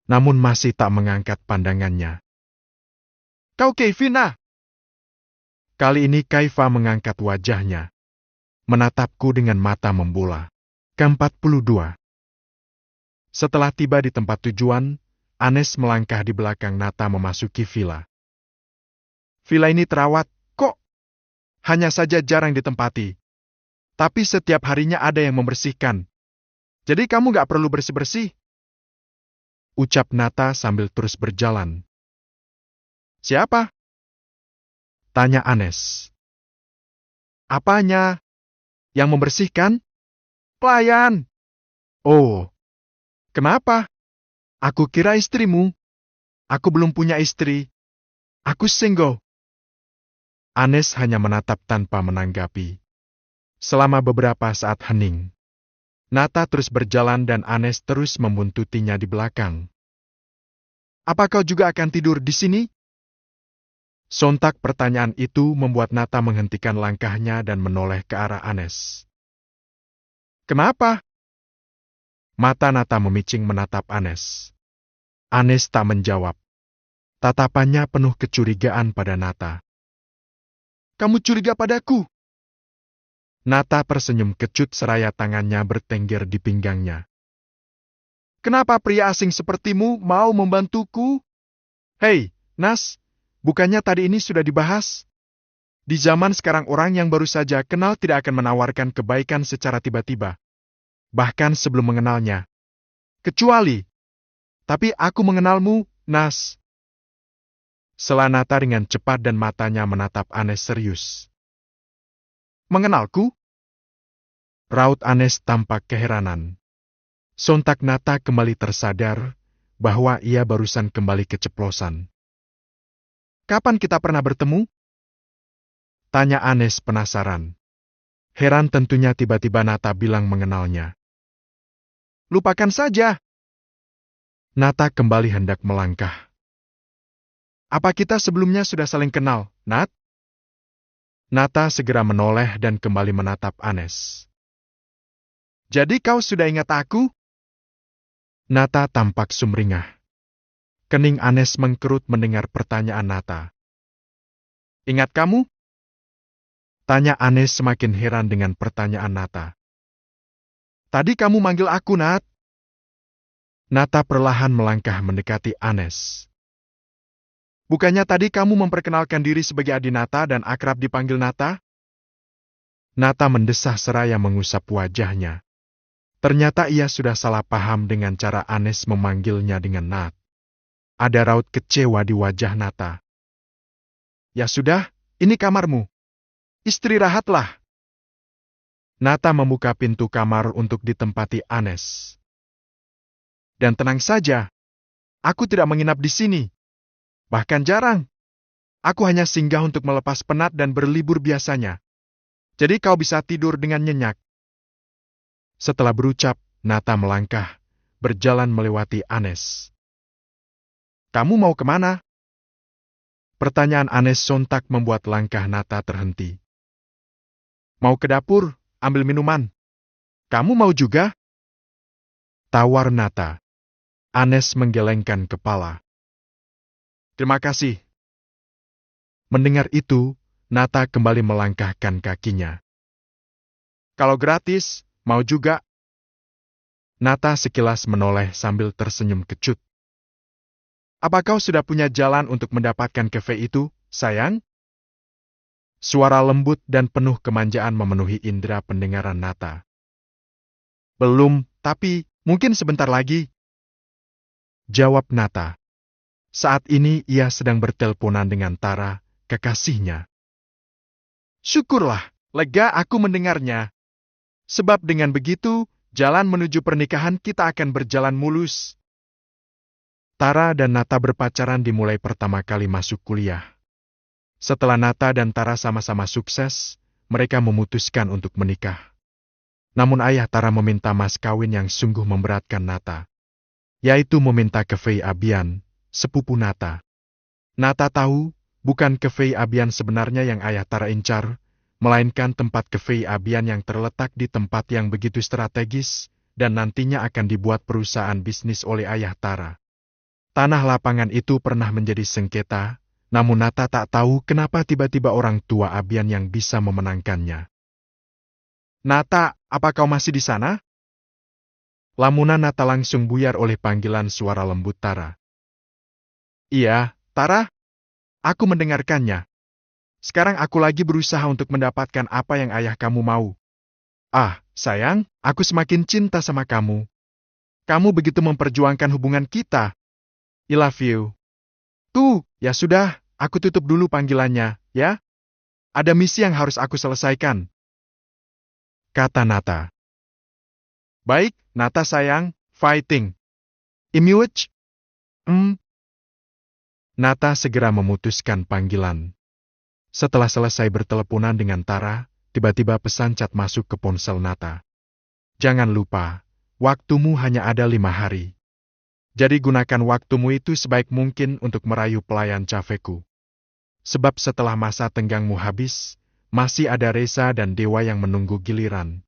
namun masih tak mengangkat pandangannya. Kau Kevina? Kali ini Kaifa mengangkat wajahnya, menatapku dengan mata membola. Ke-42. Setelah tiba di tempat tujuan, Anes melangkah di belakang Nata memasuki villa. Villa ini terawat, kok? Hanya saja jarang ditempati. Tapi setiap harinya ada yang membersihkan. Jadi kamu gak perlu bersih-bersih. Ucap Nata sambil terus berjalan. Siapa? Tanya Anes. Apanya? Yang membersihkan? Pelayan. Oh. Kenapa? Aku kira istrimu. Aku belum punya istri. Aku single. Anes hanya menatap tanpa menanggapi. Selama beberapa saat hening. Nata terus berjalan dan Anes terus membuntutinya di belakang. Apa kau juga akan tidur di sini? Sontak pertanyaan itu membuat Nata menghentikan langkahnya dan menoleh ke arah Anes. Kenapa? Mata Nata memicing menatap Anes. Anes tak menjawab. Tatapannya penuh kecurigaan pada Nata. Kamu curiga padaku? Nata tersenyum kecut seraya tangannya bertengger di pinggangnya. Kenapa pria asing sepertimu mau membantuku? Hei, Nas, bukannya tadi ini sudah dibahas? Di zaman sekarang orang yang baru saja kenal tidak akan menawarkan kebaikan secara tiba-tiba. Bahkan sebelum mengenalnya. Kecuali, tapi aku mengenalmu, Nas. Sela Nata dengan cepat dan matanya menatap Anes serius. Mengenalku? Raut Anes tampak keheranan. Sontak Nata kembali tersadar bahwa ia barusan kembali keceplosan. Kapan kita pernah bertemu? Tanya Anes penasaran. Heran tentunya tiba-tiba Nata bilang mengenalnya. Lupakan saja. Nata kembali hendak melangkah. Apa kita sebelumnya sudah saling kenal, Nat? Nata segera menoleh dan kembali menatap Anes. Jadi kau sudah ingat aku? Nata tampak sumringah. Kening Anes mengkerut mendengar pertanyaan Nata. Ingat kamu? Tanya Anes semakin heran dengan pertanyaan Nata. Tadi kamu manggil aku, Nat. Nata perlahan melangkah mendekati Anes. Bukannya tadi kamu memperkenalkan diri sebagai Adinata dan akrab dipanggil Nata? Nata mendesah seraya mengusap wajahnya. Ternyata ia sudah salah paham dengan cara Anes memanggilnya dengan Nat. Ada raut kecewa di wajah Nata. Ya sudah, ini kamarmu. Istirahatlah. Nata membuka pintu kamar untuk ditempati Anes. Dan tenang saja, aku tidak menginap di sini. Bahkan jarang. Aku hanya singgah untuk melepas penat dan berlibur biasanya. Jadi kau bisa tidur dengan nyenyak. Setelah berucap, Nata melangkah, berjalan melewati Anes. Kamu mau kemana? Pertanyaan Anes sontak membuat langkah Nata terhenti. Mau ke dapur, ambil minuman. Kamu mau juga? Tawar Nata. Anes menggelengkan kepala. Terima kasih. Mendengar itu, Nata kembali melangkahkan kakinya. Kalau gratis, mau juga? Nata sekilas menoleh sambil tersenyum kecut. Apa kau sudah punya jalan untuk mendapatkan kafe itu, sayang? Suara lembut dan penuh kemanjaan memenuhi indera pendengaran Nata. Belum, tapi mungkin sebentar lagi. Jawab Nata. Saat ini ia sedang berteleponan dengan Tara, kekasihnya. Syukurlah, lega aku mendengarnya. Sebab dengan begitu, jalan menuju pernikahan kita akan berjalan mulus. Tara dan Nata berpacaran dimulai pertama kali masuk kuliah. Setelah Nata dan Tara sama-sama sukses, mereka memutuskan untuk menikah. Namun ayah Tara meminta mas kawin yang sungguh memberatkan Nata. Yaitu meminta ke Fei Abian, sepupu Nata. Nata tahu, bukan ke Fei Abian sebenarnya yang ayah Tara incar, melainkan tempat ke Fei Abian yang terletak di tempat yang begitu strategis, dan nantinya akan dibuat perusahaan bisnis oleh ayah Tara. Tanah lapangan itu pernah menjadi sengketa, namun Nata tak tahu kenapa tiba-tiba orang tua Abian yang bisa memenangkannya. Nata, apa kau masih di sana? Lamunan Nata langsung buyar oleh panggilan suara lembut Tara. Iya, Tara. Aku mendengarkannya. Sekarang aku lagi berusaha untuk mendapatkan apa yang ayah kamu mau. Ah, sayang, aku semakin cinta sama kamu. Kamu begitu memperjuangkan hubungan kita. I love you. Tuh, ya sudah, aku tutup dulu panggilannya, ya. Ada misi yang harus aku selesaikan. Kata Nata. Baik, Nata sayang, fighting. Imiwech? Nata segera memutuskan panggilan. Setelah selesai berteleponan dengan Tara, tiba-tiba pesan chat masuk ke ponsel Nata. Jangan lupa, waktumu hanya ada 5 hari. Jadi gunakan waktumu itu sebaik mungkin untuk merayu pelayan cafeku. Sebab setelah masa tenggangmu habis, masih ada Reza dan Dewa yang menunggu giliran.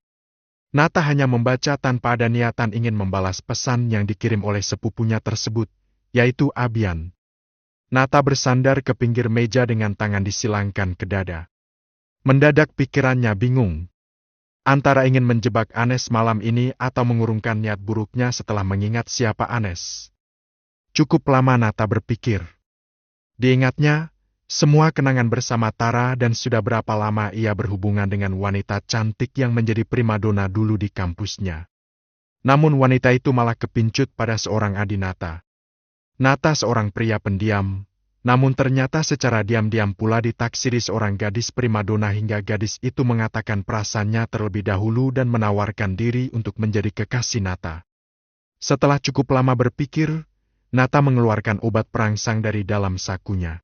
Nata hanya membaca tanpa ada niatan ingin membalas pesan yang dikirim oleh sepupunya tersebut, yaitu Abian. Nata bersandar ke pinggir meja dengan tangan disilangkan ke dada. Mendadak pikirannya bingung. Antara ingin menjebak Anes malam ini atau mengurungkan niat buruknya setelah mengingat siapa Anes. Cukup lama Nata berpikir. Diingatnya, semua kenangan bersama Tara dan sudah berapa lama ia berhubungan dengan wanita cantik yang menjadi primadona dulu di kampusnya. Namun wanita itu malah kepincut pada seorang adik Nata. Nata seorang pria pendiam, namun ternyata secara diam-diam pula ditaksiri seorang gadis primadona hingga gadis itu mengatakan perasaannya terlebih dahulu dan menawarkan diri untuk menjadi kekasih Nata. Setelah cukup lama berpikir, Nata mengeluarkan obat perangsang dari dalam sakunya.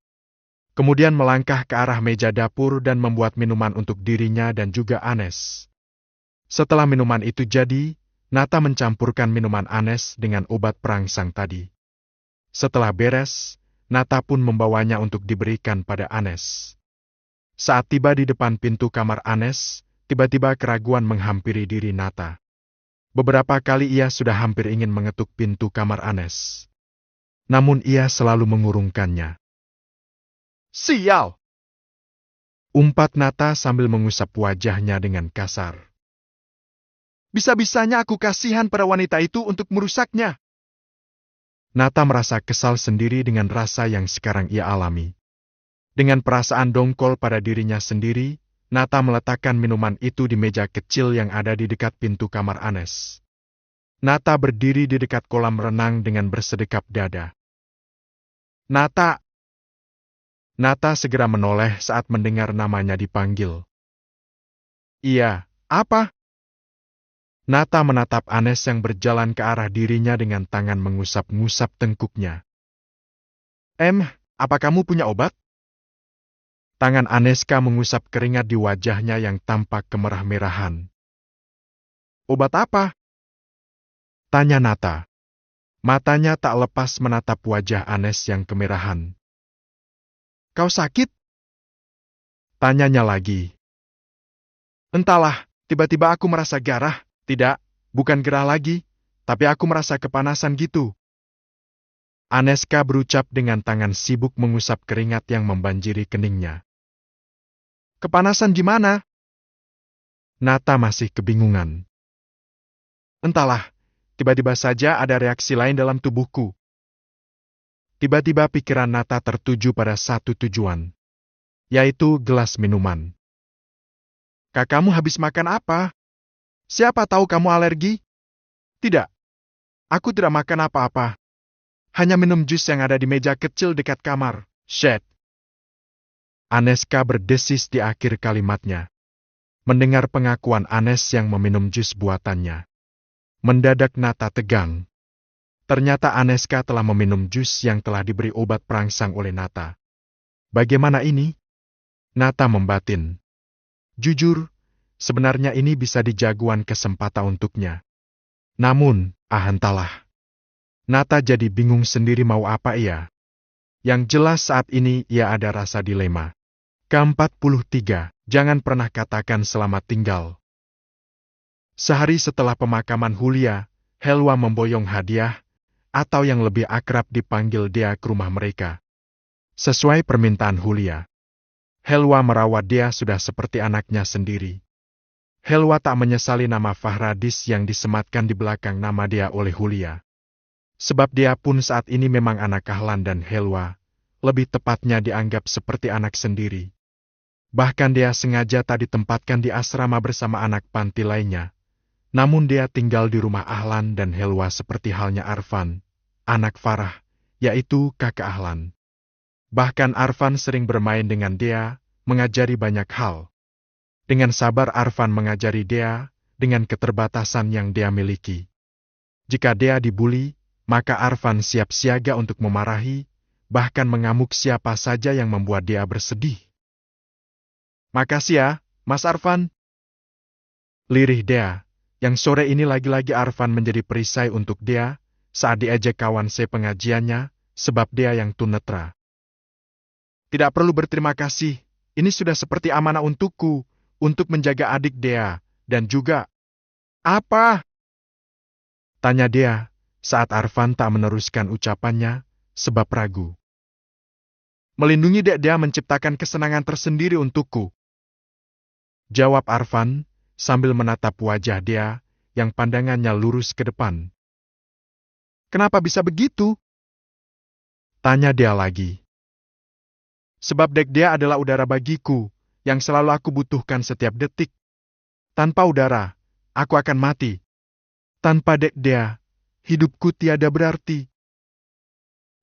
Kemudian melangkah ke arah meja dapur dan membuat minuman untuk dirinya dan juga Anes. Setelah minuman itu jadi, Nata mencampurkan minuman Anes dengan obat perangsang tadi. Setelah beres, Nata pun membawanya untuk diberikan pada Anes. Saat tiba di depan pintu kamar Anes, tiba-tiba keraguan menghampiri diri Nata. Beberapa kali ia sudah hampir ingin mengetuk pintu kamar Anes. Namun ia selalu mengurungkannya. "Sial!" umpat Nata sambil mengusap wajahnya dengan kasar. "Bisa-bisanya aku kasihan pada wanita itu untuk merusaknya." Nata merasa kesal sendiri dengan rasa yang sekarang ia alami. Dengan perasaan dongkol pada dirinya sendiri, Nata meletakkan minuman itu di meja kecil yang ada di dekat pintu kamar Anes. Nata berdiri di dekat kolam renang dengan bersedekap dada. "Nata!" Nata segera menoleh saat mendengar namanya dipanggil. "Iya, apa?" Nata menatap Anes yang berjalan ke arah dirinya dengan tangan mengusap-ngusap tengkuknya. Apa kamu punya obat?" Tangan Aneska mengusap keringat di wajahnya yang tampak kemerah-merahan. "Obat apa?" tanya Nata. Matanya tak lepas menatap wajah Anes yang kemerahan. "Kau sakit?" tanyanya lagi. "Entahlah, tiba-tiba aku merasa garah. Tidak, bukan gerah lagi, tapi aku merasa kepanasan gitu." Aneska berucap dengan tangan sibuk mengusap keringat yang membanjiri keningnya. "Kepanasan gimana?" Nata masih kebingungan. "Entahlah, tiba-tiba saja ada reaksi lain dalam tubuhku." Tiba-tiba pikiran Nata tertuju pada satu tujuan, yaitu gelas minuman. "Kakakmu habis makan apa? Siapa tahu kamu alergi?" "Tidak, aku tidak makan apa-apa. Hanya minum jus yang ada di meja kecil dekat kamar." "Shit!" Aneska berdesis di akhir kalimatnya. Mendengar pengakuan Anes yang meminum jus buatannya, mendadak Nata tegang. Ternyata Aneska telah meminum jus yang telah diberi obat perangsang oleh Nata. Bagaimana ini? Nata membatin. Jujur, sebenarnya ini bisa dijagoan kesempatan untuknya. Namun, entahlah. Nata jadi bingung sendiri mau apa ia. Yang jelas saat ini ia ada rasa dilema. Ke-43, jangan pernah katakan selamat tinggal. Sehari setelah pemakaman Hulia, Helwa memboyong hadiah, atau yang lebih akrab dipanggil Dea ke rumah mereka. Sesuai permintaan Hulia, Helwa merawat Dea sudah seperti anaknya sendiri. Helwa tak menyesali nama Fahradis yang disematkan di belakang nama Dea oleh Hulia. Sebab Dea pun saat ini memang anak Ahlan dan Helwa, lebih tepatnya dianggap seperti anak sendiri. Bahkan Dea sengaja tak ditempatkan di asrama bersama anak panti lainnya. Namun Dea tinggal di rumah Ahlan dan Helwa seperti halnya Arfan, anak Farah, yaitu kakak Ahlan. Bahkan Arfan sering bermain dengan Dea, mengajari banyak hal. Dengan sabar Arfan mengajari Dea, dengan keterbatasan yang Dea miliki. Jika Dea dibuli, maka Arfan siap siaga untuk memarahi, bahkan mengamuk siapa saja yang membuat Dea bersedih. "Makasih ya, Mas Arfan." Lirih Dea, yang sore ini lagi-lagi Arfan menjadi perisai untuk Dea, saat diajak kawan sepengajiannya, sebab Dea yang tunetra. "Tidak perlu berterima kasih, ini sudah seperti amanah untukku, untuk menjaga adik Dea, dan juga..." "Apa?" tanya Dea, saat Arfan tak meneruskan ucapannya, sebab ragu. "Melindungi Dea menciptakan kesenangan tersendiri untukku," jawab Arfan, sambil menatap wajah Dea yang pandangannya lurus ke depan. "Kenapa bisa begitu?" tanya Dea lagi. "Sebab Dek Dea adalah udara bagiku, yang selalu aku butuhkan setiap detik. Tanpa udara, aku akan mati. Tanpa Dek Dea, hidupku tiada berarti."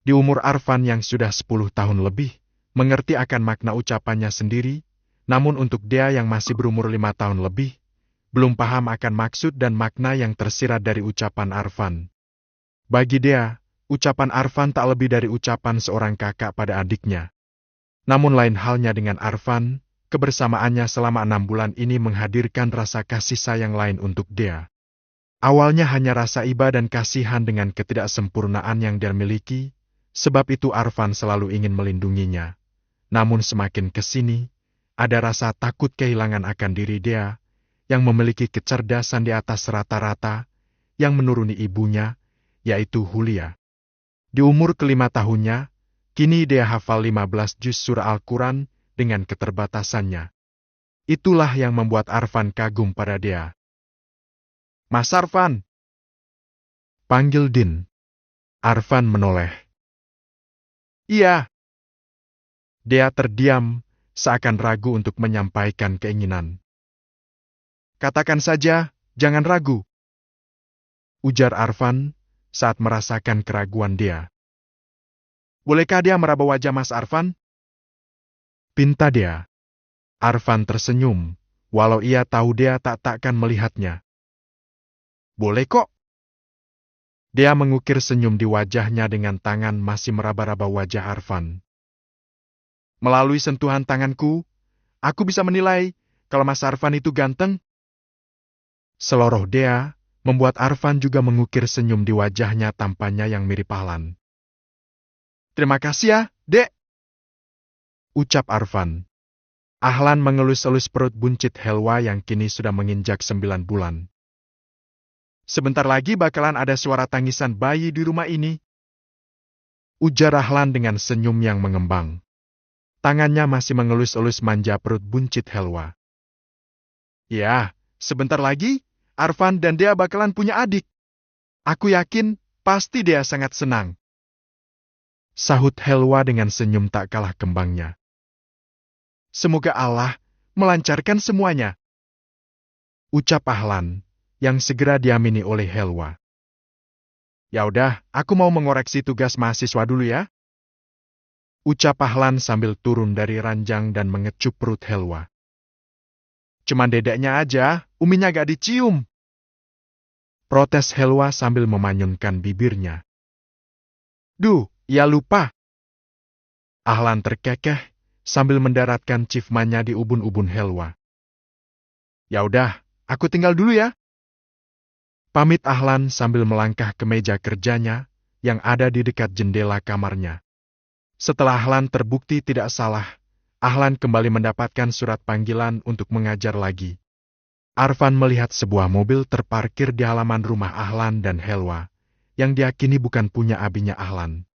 Di umur Arfan yang sudah 10 tahun lebih, mengerti akan makna ucapannya sendiri, namun untuk Dea yang masih berumur 5 tahun lebih, belum paham akan maksud dan makna yang tersirat dari ucapan Arfan. Bagi Dea, ucapan Arfan tak lebih dari ucapan seorang kakak pada adiknya. Namun lain halnya dengan Arfan, kebersamaannya selama 6 bulan ini menghadirkan rasa kasih sayang lain untuk Dea. Awalnya hanya rasa iba dan kasihan dengan ketidaksempurnaan yang dia miliki, sebab itu Arfan selalu ingin melindunginya. Namun semakin kesini, ada rasa takut kehilangan akan diri Dea, yang memiliki kecerdasan di atas rata-rata, yang menuruni ibunya, yaitu Hulia. Di umur ke-5 tahunnya, kini Dea hafal 15 juz surah Al-Quran dengan keterbatasannya. Itulah yang membuat Arfan kagum pada Dea. "Mas Arfan!" panggil Din. Arfan menoleh. "Iya." Dea terdiam, seakan ragu untuk menyampaikan keinginan. "Katakan saja, jangan ragu," ujar Arfan saat merasakan keraguan Dea. "Bolehkah Dea meraba wajah Mas Arfan?" pinta Dea. Arfan tersenyum, walau ia tahu Dea takkan melihatnya. "Boleh kok." Dea mengukir senyum di wajahnya dengan tangan masih meraba-raba wajah Arfan. "Melalui sentuhan tanganku, aku bisa menilai kalau Mas Arfan itu ganteng." Seloroh Dea membuat Arfan juga mengukir senyum di wajahnya tampaknya yang mirip Ahlan. "Terima kasih ya, Dek," ucap Arfan. Ahlan mengelus-elus perut buncit Helwa yang kini sudah menginjak 9 bulan. "Sebentar lagi bakalan ada suara tangisan bayi di rumah ini," ujar Ahlan dengan senyum yang mengembang. Tangannya masih mengelus-elus manja perut buncit Helwa. "Ya, sebentar lagi Arfan dan Dea bakalan punya adik. Aku yakin pasti Dea sangat senang," sahut Helwa dengan senyum tak kalah kembangnya. "Semoga Allah melancarkan semuanya," ucap Ahlan, yang segera diamini oleh Helwa. "Ya udah, aku mau mengoreksi tugas mahasiswa dulu ya," ucap Ahlan sambil turun dari ranjang dan mengecup perut Helwa. "Cuman dedeknya aja, uminya gak dicium," protes Helwa sambil memanyunkan bibirnya. "Duh, ya lupa." Ahlan terkekeh sambil mendaratkan cifmannya di ubun-ubun Helwa. "Ya udah, aku tinggal dulu ya," pamit Ahlan sambil melangkah ke meja kerjanya yang ada di dekat jendela kamarnya. Setelah Ahlan terbukti tidak salah, Ahlan kembali mendapatkan surat panggilan untuk mengajar lagi. Arfan melihat sebuah mobil terparkir di halaman rumah Ahlan dan Helwa, yang diakini bukan punya abinya Ahlan.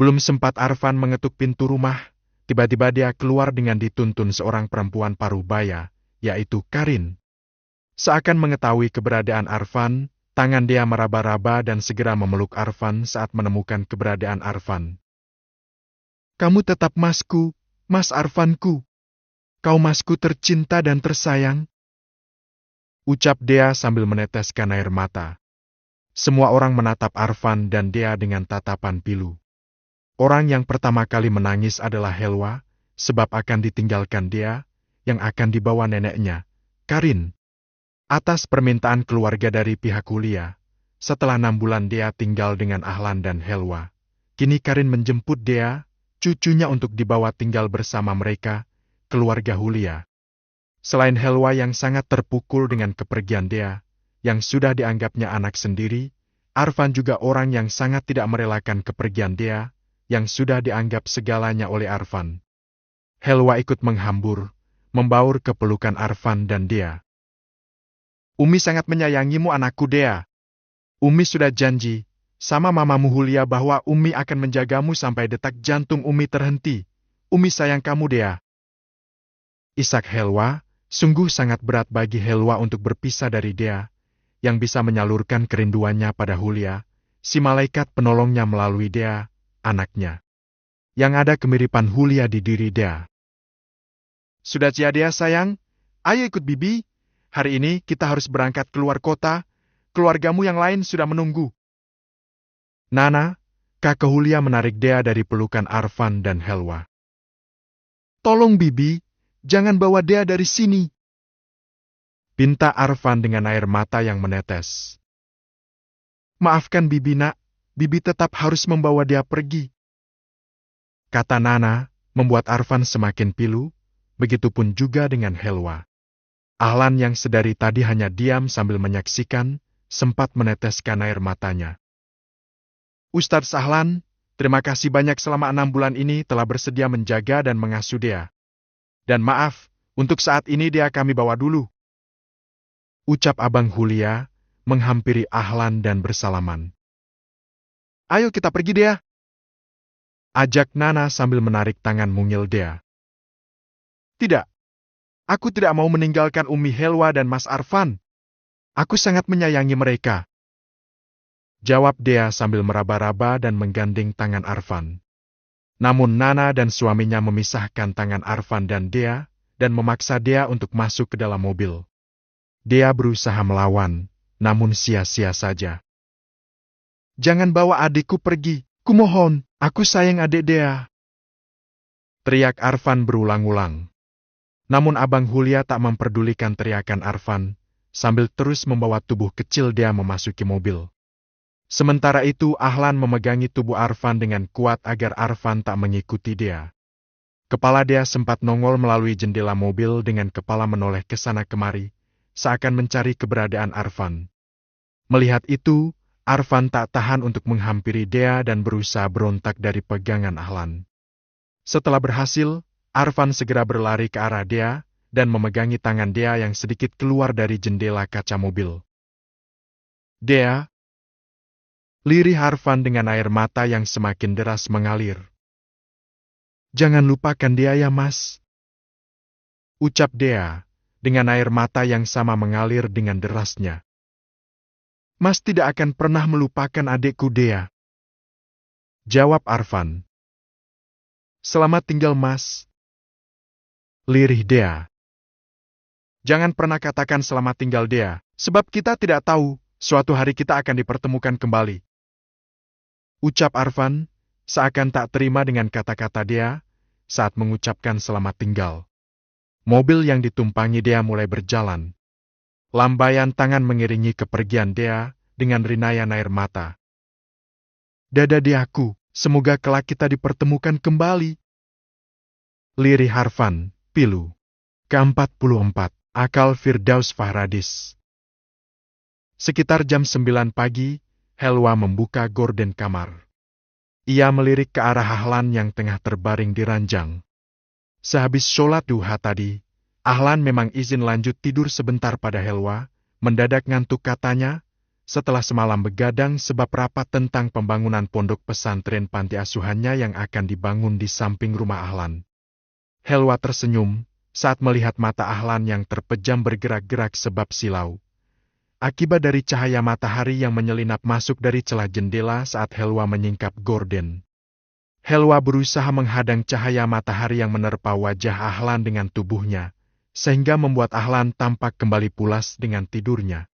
Belum sempat Arfan mengetuk pintu rumah, tiba-tiba dia keluar dengan dituntun seorang perempuan paruh baya, yaitu Karin. Seakan mengetahui keberadaan Arfan, tangan dia meraba-raba dan segera memeluk Arfan saat menemukan keberadaan Arfan. "Kamu tetap masku, Mas Arfanku. Kau masku tercinta dan tersayang," ucap Dea sambil meneteskan air mata. Semua orang menatap Arfan dan Dea dengan tatapan pilu. Orang yang pertama kali menangis adalah Helwa, sebab akan ditinggalkan Dea, yang akan dibawa neneknya, Karin. Atas permintaan keluarga dari pihak Hulia, setelah 6 bulan Dea tinggal dengan Ahlan dan Helwa, kini Karin menjemput Dea, cucunya untuk dibawa tinggal bersama mereka, keluarga Hulia. Selain Helwa yang sangat terpukul dengan kepergian Dea, yang sudah dianggapnya anak sendiri, Arfan juga orang yang sangat tidak merelakan kepergian Dea, yang sudah dianggap segalanya oleh Arfan. Helwa ikut menghambur, membaur ke pelukan Arfan dan Dea. "Umi sangat menyayangimu anakku Dea. Umi sudah janji sama mamamu Hulia bahwa Umi akan menjagamu sampai detak jantung Umi terhenti. Umi sayang kamu Dea," isak Helwa Sungguh sangat berat bagi Helwa untuk berpisah dari Dea, yang bisa menyalurkan kerinduannya pada Hulia, si malaikat penolongnya melalui Dea, anaknya. Yang ada kemiripan Hulia di diri Dea. Sudah siap Dea sayang? Ayo ikut Bibi. Hari ini kita harus berangkat keluar kota. Keluargamu yang lain sudah menunggu. Nana, kakak Hulia menarik Dea dari pelukan Arfan dan Helwa. Tolong Bibi, jangan bawa Dea dari sini. Pinta Arfan dengan air mata yang menetes. Maafkan Bibi nak, Bibi tetap harus membawa Dea pergi. Kata Nana, membuat Arfan semakin pilu, begitupun juga dengan Helwa. Ahlan yang sedari tadi hanya diam sambil menyaksikan, sempat meneteskan air matanya. Ustadz Ahlan, terima kasih banyak selama 6 bulan ini telah bersedia menjaga dan mengasuh Dea. Dan maaf, untuk saat ini Dea kami bawa dulu. Ucap Abang Hulia, menghampiri Ahlan dan bersalaman. Ayo kita pergi Dea. Ajak Nana sambil menarik tangan mungil Dea. Tidak. Aku tidak mau meninggalkan Umi Helwa dan Mas Arfan. Aku sangat menyayangi mereka. Jawab Dea sambil meraba-raba dan menggandeng tangan Arfan. Namun Nana dan suaminya memisahkan tangan Arfan dan Dea, dan memaksa Dea untuk masuk ke dalam mobil. Dea berusaha melawan, namun sia-sia saja. Jangan bawa adikku pergi, kumohon, aku sayang adik Dea. Teriak Arfan berulang-ulang. Namun Abang Hulia tak memperdulikan teriakan Arfan, sambil terus membawa tubuh kecil Dea memasuki mobil. Sementara itu Ahlan memegangi tubuh Arfan dengan kuat agar Arfan tak mengikuti Dea. Kepala Dea sempat nongol melalui jendela mobil dengan kepala menoleh ke sana kemari, seakan mencari keberadaan Arfan. Melihat itu, Arfan tak tahan untuk menghampiri Dea dan berusaha berontak dari pegangan Ahlan. Setelah berhasil, Arfan segera berlari ke arah Dea dan memegangi tangan Dea yang sedikit keluar dari jendela kaca mobil. Dea, lirih Arfan dengan air mata yang semakin deras mengalir. Jangan lupakan Dea ya Mas. Ucap Dea, dengan air mata yang sama mengalir dengan derasnya. Mas tidak akan pernah melupakan adikku Dea. Jawab Arfan. Selamat tinggal Mas. Lirih Dea. Jangan pernah katakan selamat tinggal Dea, sebab kita tidak tahu, suatu hari kita akan dipertemukan kembali. Ucap Arfan, seakan tak terima dengan kata-kata Dea, saat mengucapkan selamat tinggal. Mobil yang ditumpangi Dea mulai berjalan. Lambaian tangan mengiringi kepergian Dea dengan rinayan air mata. Dada Deaku, semoga kelak kita dipertemukan kembali. Lirih Arfan, pilu. Ke-44, Akal Firdaus Fahradis. Sekitar jam 9 pagi, Helwa membuka gorden kamar. Ia melirik ke arah Ahlan yang tengah terbaring di ranjang. Sehabis sholat duha tadi, Ahlan memang izin lanjut tidur sebentar pada Helwa, mendadak ngantuk katanya, setelah semalam begadang sebab rapat tentang pembangunan pondok pesantren panti asuhannya yang akan dibangun di samping rumah Ahlan. Helwa tersenyum saat melihat mata Ahlan yang terpejam bergerak-gerak sebab silau. Akibat dari cahaya matahari yang menyelinap masuk dari celah jendela saat Helwa menyingkap gorden. Helwa berusaha menghadang cahaya matahari yang menerpa wajah Ahlan dengan tubuhnya, sehingga membuat Ahlan tampak kembali pulas dengan tidurnya.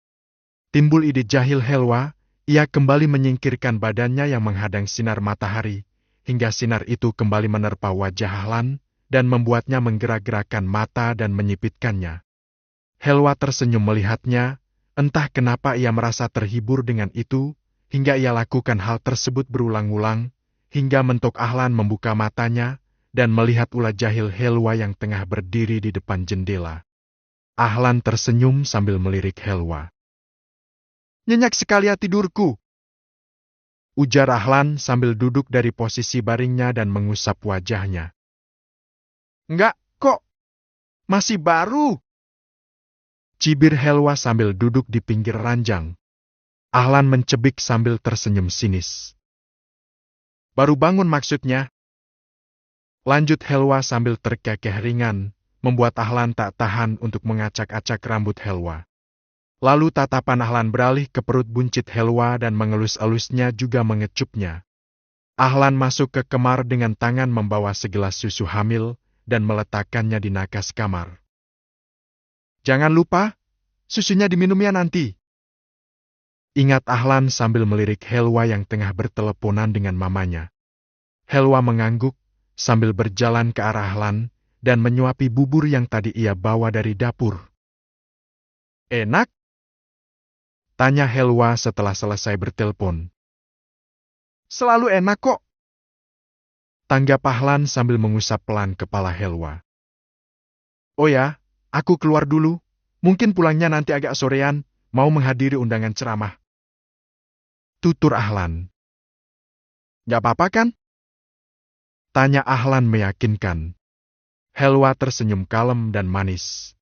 Timbul ide jahil Helwa, ia kembali menyingkirkan badannya yang menghadang sinar matahari, hingga sinar itu kembali menerpa wajah Ahlan, dan membuatnya menggerak-gerakkan mata dan menyipitkannya. Helwa tersenyum melihatnya, entah kenapa ia merasa terhibur dengan itu, hingga ia lakukan hal tersebut berulang-ulang, hingga mentok Ahlan membuka matanya, dan melihat ulah jahil Helwa yang tengah berdiri di depan jendela. Ahlan tersenyum sambil melirik Helwa. Nyenyak sekali ya tidurku. Ujar Ahlan sambil duduk dari posisi baringnya dan mengusap wajahnya. Enggak, kok. Masih baru. Cibir Helwa sambil duduk di pinggir ranjang. Ahlan mencebik sambil tersenyum sinis. Baru bangun maksudnya. Lanjut Helwa sambil terkekeh ringan, membuat Ahlan tak tahan untuk mengacak-acak rambut Helwa. Lalu tatapan Ahlan beralih ke perut buncit Helwa dan mengelus-elusnya juga mengecupnya. Ahlan masuk ke kamar dengan tangan membawa segelas susu hamil dan meletakkannya di nakas kamar. "Jangan lupa, susunya diminumnya nanti," ingat Ahlan sambil melirik Helwa yang tengah berteleponan dengan mamanya. Helwa mengangguk sambil berjalan ke arah Ahlan dan menyuapi bubur yang tadi ia bawa dari dapur. "Enak?" tanya Helwa setelah selesai bertelepon. "Selalu enak kok," tanggap Ahlan sambil mengusap pelan kepala Helwa. "Oh ya, aku keluar dulu. Mungkin pulangnya nanti agak sorean, mau menghadiri undangan ceramah," tutur Ahlan. "Gak apa-apa kan?" tanya Ahlan meyakinkan. Helwa tersenyum kalem dan manis.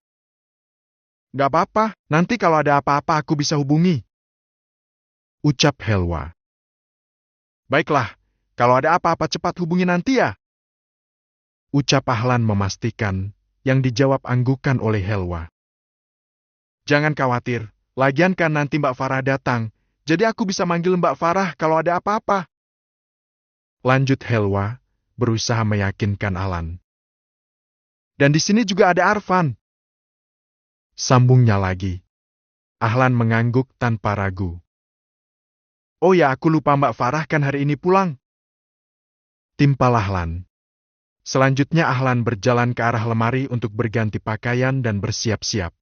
"Gak apa-apa, nanti kalau ada apa-apa aku bisa hubungi," ucap Helwa. "Baiklah, kalau ada apa-apa cepat hubungi nanti ya," ucap Ahlan memastikan, yang dijawab anggukan oleh Helwa. "Jangan khawatir, lagian kan nanti Mbak Farah datang, jadi aku bisa manggil Mbak Farah kalau ada apa-apa," lanjut Helwa, berusaha meyakinkan Ahlan. "Dan di sini juga ada Arfan," sambungnya lagi. Ahlan mengangguk tanpa ragu. "Oh ya, aku lupa Mbak Farah kan hari ini pulang," timpal Ahlan. Selanjutnya Ahlan berjalan ke arah lemari untuk berganti pakaian dan bersiap-siap.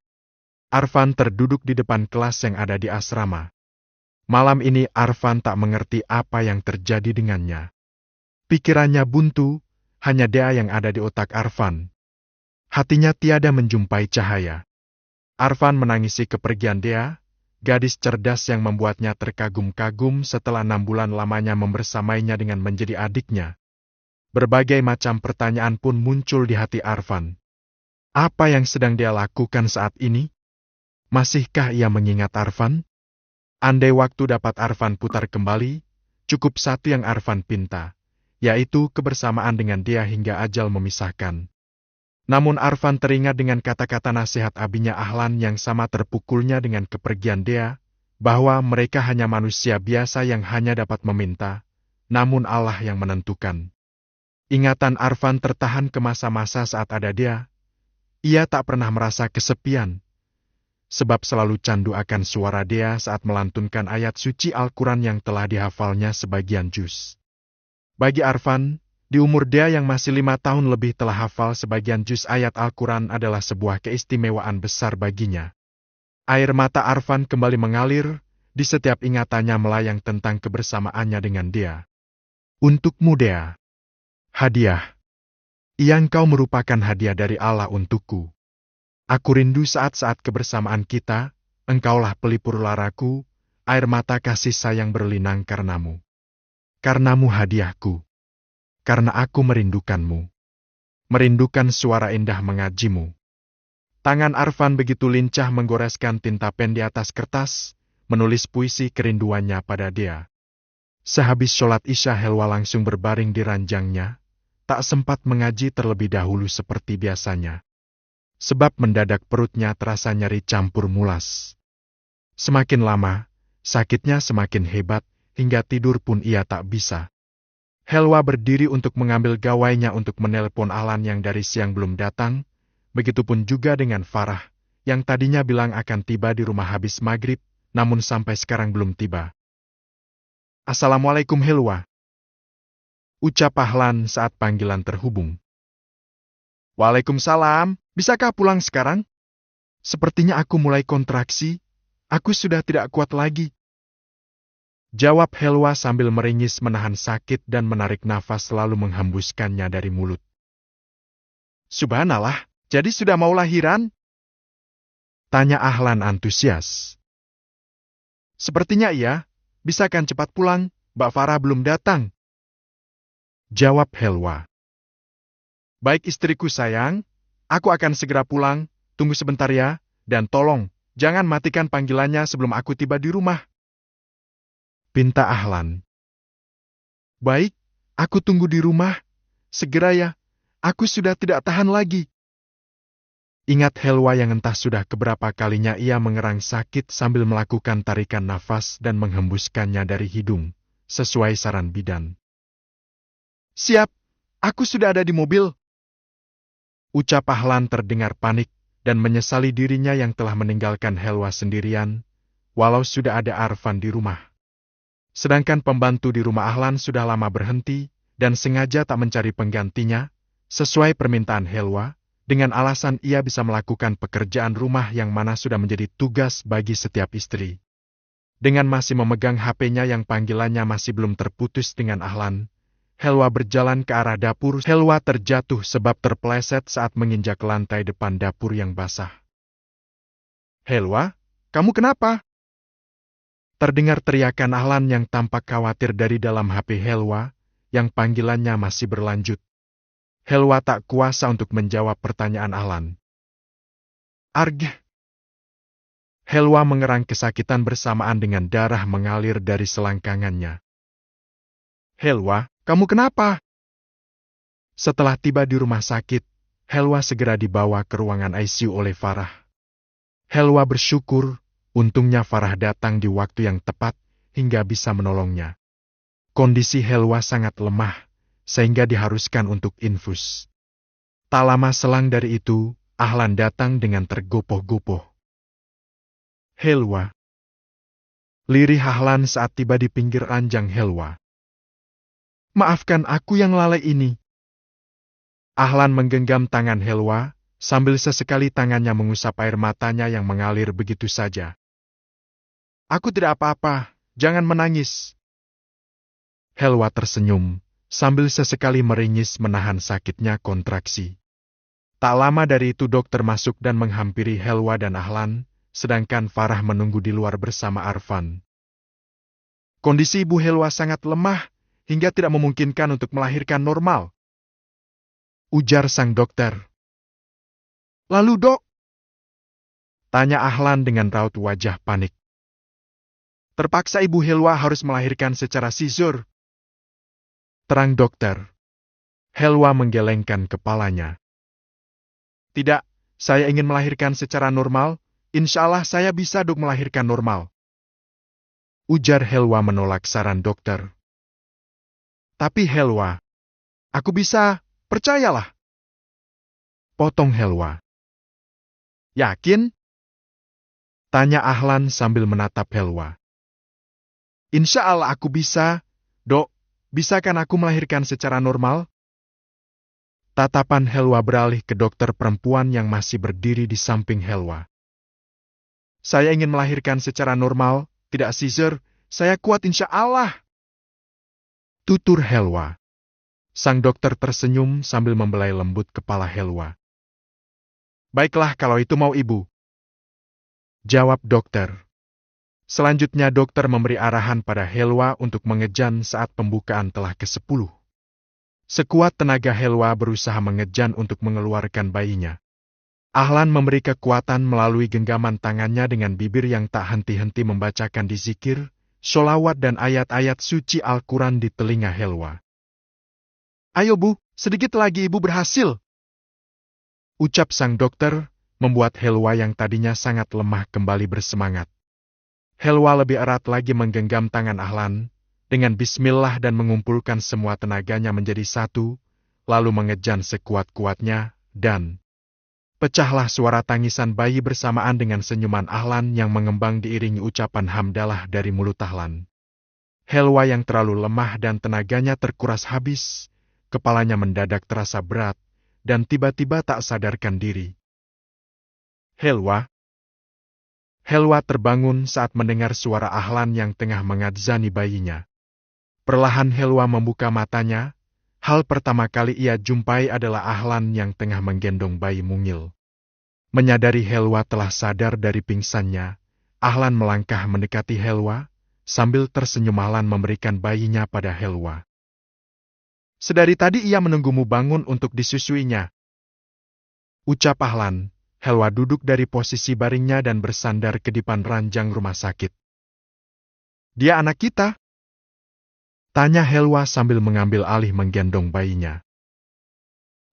Arfan terduduk di depan kelas yang ada di asrama. Malam ini Arfan tak mengerti apa yang terjadi dengannya. Pikirannya buntu, hanya Dea yang ada di otak Arfan. Hatinya tiada menjumpai cahaya. Arfan menangisi kepergian Dea, gadis cerdas yang membuatnya terkagum-kagum setelah 6 bulan lamanya membersamainya dengan menjadi adiknya. Berbagai macam pertanyaan pun muncul di hati Arfan. Apa yang sedang dia lakukan saat ini? Masihkah ia mengingat Arfan? Andai waktu dapat Arfan putar kembali, cukup satu yang Arfan pinta, yaitu kebersamaan dengan dia hingga ajal memisahkan. Namun Arfan teringat dengan kata-kata nasihat abinya Ahlan yang sama terpukulnya dengan kepergian Dea, bahwa mereka hanya manusia biasa yang hanya dapat meminta, namun Allah yang menentukan. Ingatan Arfan tertahan ke masa-masa saat ada Dea. Ia tak pernah merasa kesepian, sebab selalu candu akan suara Dea saat melantunkan ayat suci Al-Quran yang telah dihafalnya sebagian juz. Bagi Arfan, di umur Dea yang masih 5 tahun lebih telah hafal sebagian juz ayat Al-Quran adalah sebuah keistimewaan besar baginya. Air mata Arfan kembali mengalir, di setiap ingatannya melayang tentang kebersamaannya dengan Dea. "Untukmu Dea. Hadiah. Ia engkau merupakan hadiah dari Allah untukku. Aku rindu saat-saat kebersamaan kita, engkaulah pelipur laraku, air mata kasih sayang berlinang karenamu. Karenamu hadiahku. Karena aku merindukanmu. Merindukan suara indah mengajimu." Tangan Arfan begitu lincah menggoreskan tinta pen di atas kertas, menulis puisi kerinduannya pada Dea. Sehabis sholat Isya Helwa langsung berbaring di ranjangnya, tak sempat mengaji terlebih dahulu seperti biasanya. Sebab mendadak perutnya terasa nyeri campur mulas. Semakin lama, sakitnya semakin hebat, hingga tidur pun ia tak bisa. Helwa berdiri untuk mengambil gawainya untuk menelpon Ahlan yang dari siang belum datang, begitupun juga dengan Farah, yang tadinya bilang akan tiba di rumah habis maghrib, namun sampai sekarang belum tiba. "Assalamualaikum Helwa," ucap Ahlan saat panggilan terhubung. "Waalaikumsalam, bisakah pulang sekarang? Sepertinya aku mulai kontraksi, aku sudah tidak kuat lagi," jawab Helwa sambil meringis menahan sakit dan menarik nafas lalu menghembuskannya dari mulut. "Subhanallah, jadi sudah mau lahiran?" tanya Ahlan antusias. "Sepertinya iya, bisa kan cepat pulang, Mbak Farah belum datang," jawab Helwa. "Baik istriku sayang, aku akan segera pulang, tunggu sebentar ya, dan tolong, jangan matikan panggilannya sebelum aku tiba di rumah," pinta Ahlan. "Baik, aku tunggu di rumah, segera ya, aku sudah tidak tahan lagi," Ingat Helwa yang entah sudah keberapa kalinya ia mengerang sakit sambil melakukan tarikan nafas dan menghembuskannya dari hidung, sesuai saran bidan. "Siap, aku sudah ada di mobil," ucap Ahlan terdengar panik dan menyesali dirinya yang telah meninggalkan Helwa sendirian, walau sudah ada Arfan di rumah. Sedangkan pembantu di rumah Ahlan sudah lama berhenti dan sengaja tak mencari penggantinya, sesuai permintaan Helwa, dengan alasan ia bisa melakukan pekerjaan rumah yang mana sudah menjadi tugas bagi setiap istri. Dengan masih memegang HP-nya yang panggilannya masih belum terputus dengan Ahlan, Helwa berjalan ke arah dapur. Helwa terjatuh sebab terpeleset saat menginjak lantai depan dapur yang basah. "Helwa, kamu kenapa?" Terdengar teriakan Ahlan yang tampak khawatir dari dalam HP Helwa, yang panggilannya masih berlanjut. Helwa tak kuasa untuk menjawab pertanyaan Ahlan. "Arg!" Helwa mengerang kesakitan bersamaan dengan darah mengalir dari selangkangannya. "Helwa, kamu kenapa?" Setelah tiba di rumah sakit, Helwa segera dibawa ke ruangan ICU oleh Farah. Helwa bersyukur, untungnya Farah datang di waktu yang tepat hingga bisa menolongnya. Kondisi Helwa sangat lemah, sehingga diharuskan untuk infus. Tak lama selang dari itu, Ahlan datang dengan tergopoh-gopoh. "Helwa." Lirih Ahlan saat tiba di pinggir ranjang Helwa. "Maafkan aku yang lalai ini." Ahlan menggenggam tangan Helwa, sambil sesekali tangannya mengusap air matanya yang mengalir begitu saja. "Aku tidak apa-apa, jangan menangis." Helwa tersenyum, sambil sesekali meringis menahan sakitnya kontraksi. Tak lama dari itu dokter masuk dan menghampiri Helwa dan Ahlan, sedangkan Farah menunggu di luar bersama Arfan. "Kondisi ibu Helwa sangat lemah, hingga tidak memungkinkan untuk melahirkan normal," ujar sang dokter. "Lalu dok?" tanya Ahlan dengan raut wajah panik. "Terpaksa ibu Helwa harus melahirkan secara sisur," terang dokter. Helwa menggelengkan kepalanya. "Tidak, saya ingin melahirkan secara normal. Insya Allah saya bisa dok melahirkan normal," ujar Helwa menolak saran dokter. "Tapi Helwa, aku bisa, percayalah," potong Helwa. "Yakin?" tanya Ahlan sambil menatap Helwa. "Insya Allah aku bisa, dok. Bisakah aku melahirkan secara normal?" Tatapan Helwa beralih ke dokter perempuan yang masih berdiri di samping Helwa. "Saya ingin melahirkan secara normal, tidak sisir. Saya kuat insya Allah," tutur Helwa. Sang dokter tersenyum sambil membelai lembut kepala Helwa. "Baiklah kalau itu mau ibu," jawab dokter. Selanjutnya dokter memberi arahan pada Helwa untuk mengejan saat pembukaan telah ke-10. Sekuat tenaga Helwa berusaha mengejan untuk mengeluarkan bayinya. Ahlan memberi kekuatan melalui genggaman tangannya dengan bibir yang tak henti-henti membacakan dzikir, sholawat dan ayat-ayat suci Al-Quran di telinga Helwa. "Ayo bu, sedikit lagi ibu berhasil," ucap sang dokter, membuat Helwa yang tadinya sangat lemah kembali bersemangat. Helwa lebih erat lagi menggenggam tangan Ahlan, dengan bismillah dan mengumpulkan semua tenaganya menjadi satu, lalu mengejan sekuat-kuatnya, dan pecahlah suara tangisan bayi bersamaan dengan senyuman Ahlan yang mengembang diiringi ucapan hamdalah dari mulut Ahlan. Helwa yang terlalu lemah dan tenaganya terkuras habis, kepalanya mendadak terasa berat, dan tiba-tiba tak sadarkan diri. "Helwa." Helwa terbangun saat mendengar suara Ahlan yang tengah mengadzani bayinya. Perlahan Helwa membuka matanya, hal pertama kali ia jumpai adalah Ahlan yang tengah menggendong bayi mungil. Menyadari Helwa telah sadar dari pingsannya, Ahlan melangkah mendekati Helwa, sambil tersenyum Ahlan memberikan bayinya pada Helwa. "Sedari tadi ia menunggumu bangun untuk disusuinya," ucap Ahlan. Helwa duduk dari posisi baringnya dan bersandar ke depan ranjang rumah sakit. "Dia anak kita?" tanya Helwa sambil mengambil alih menggendong bayinya.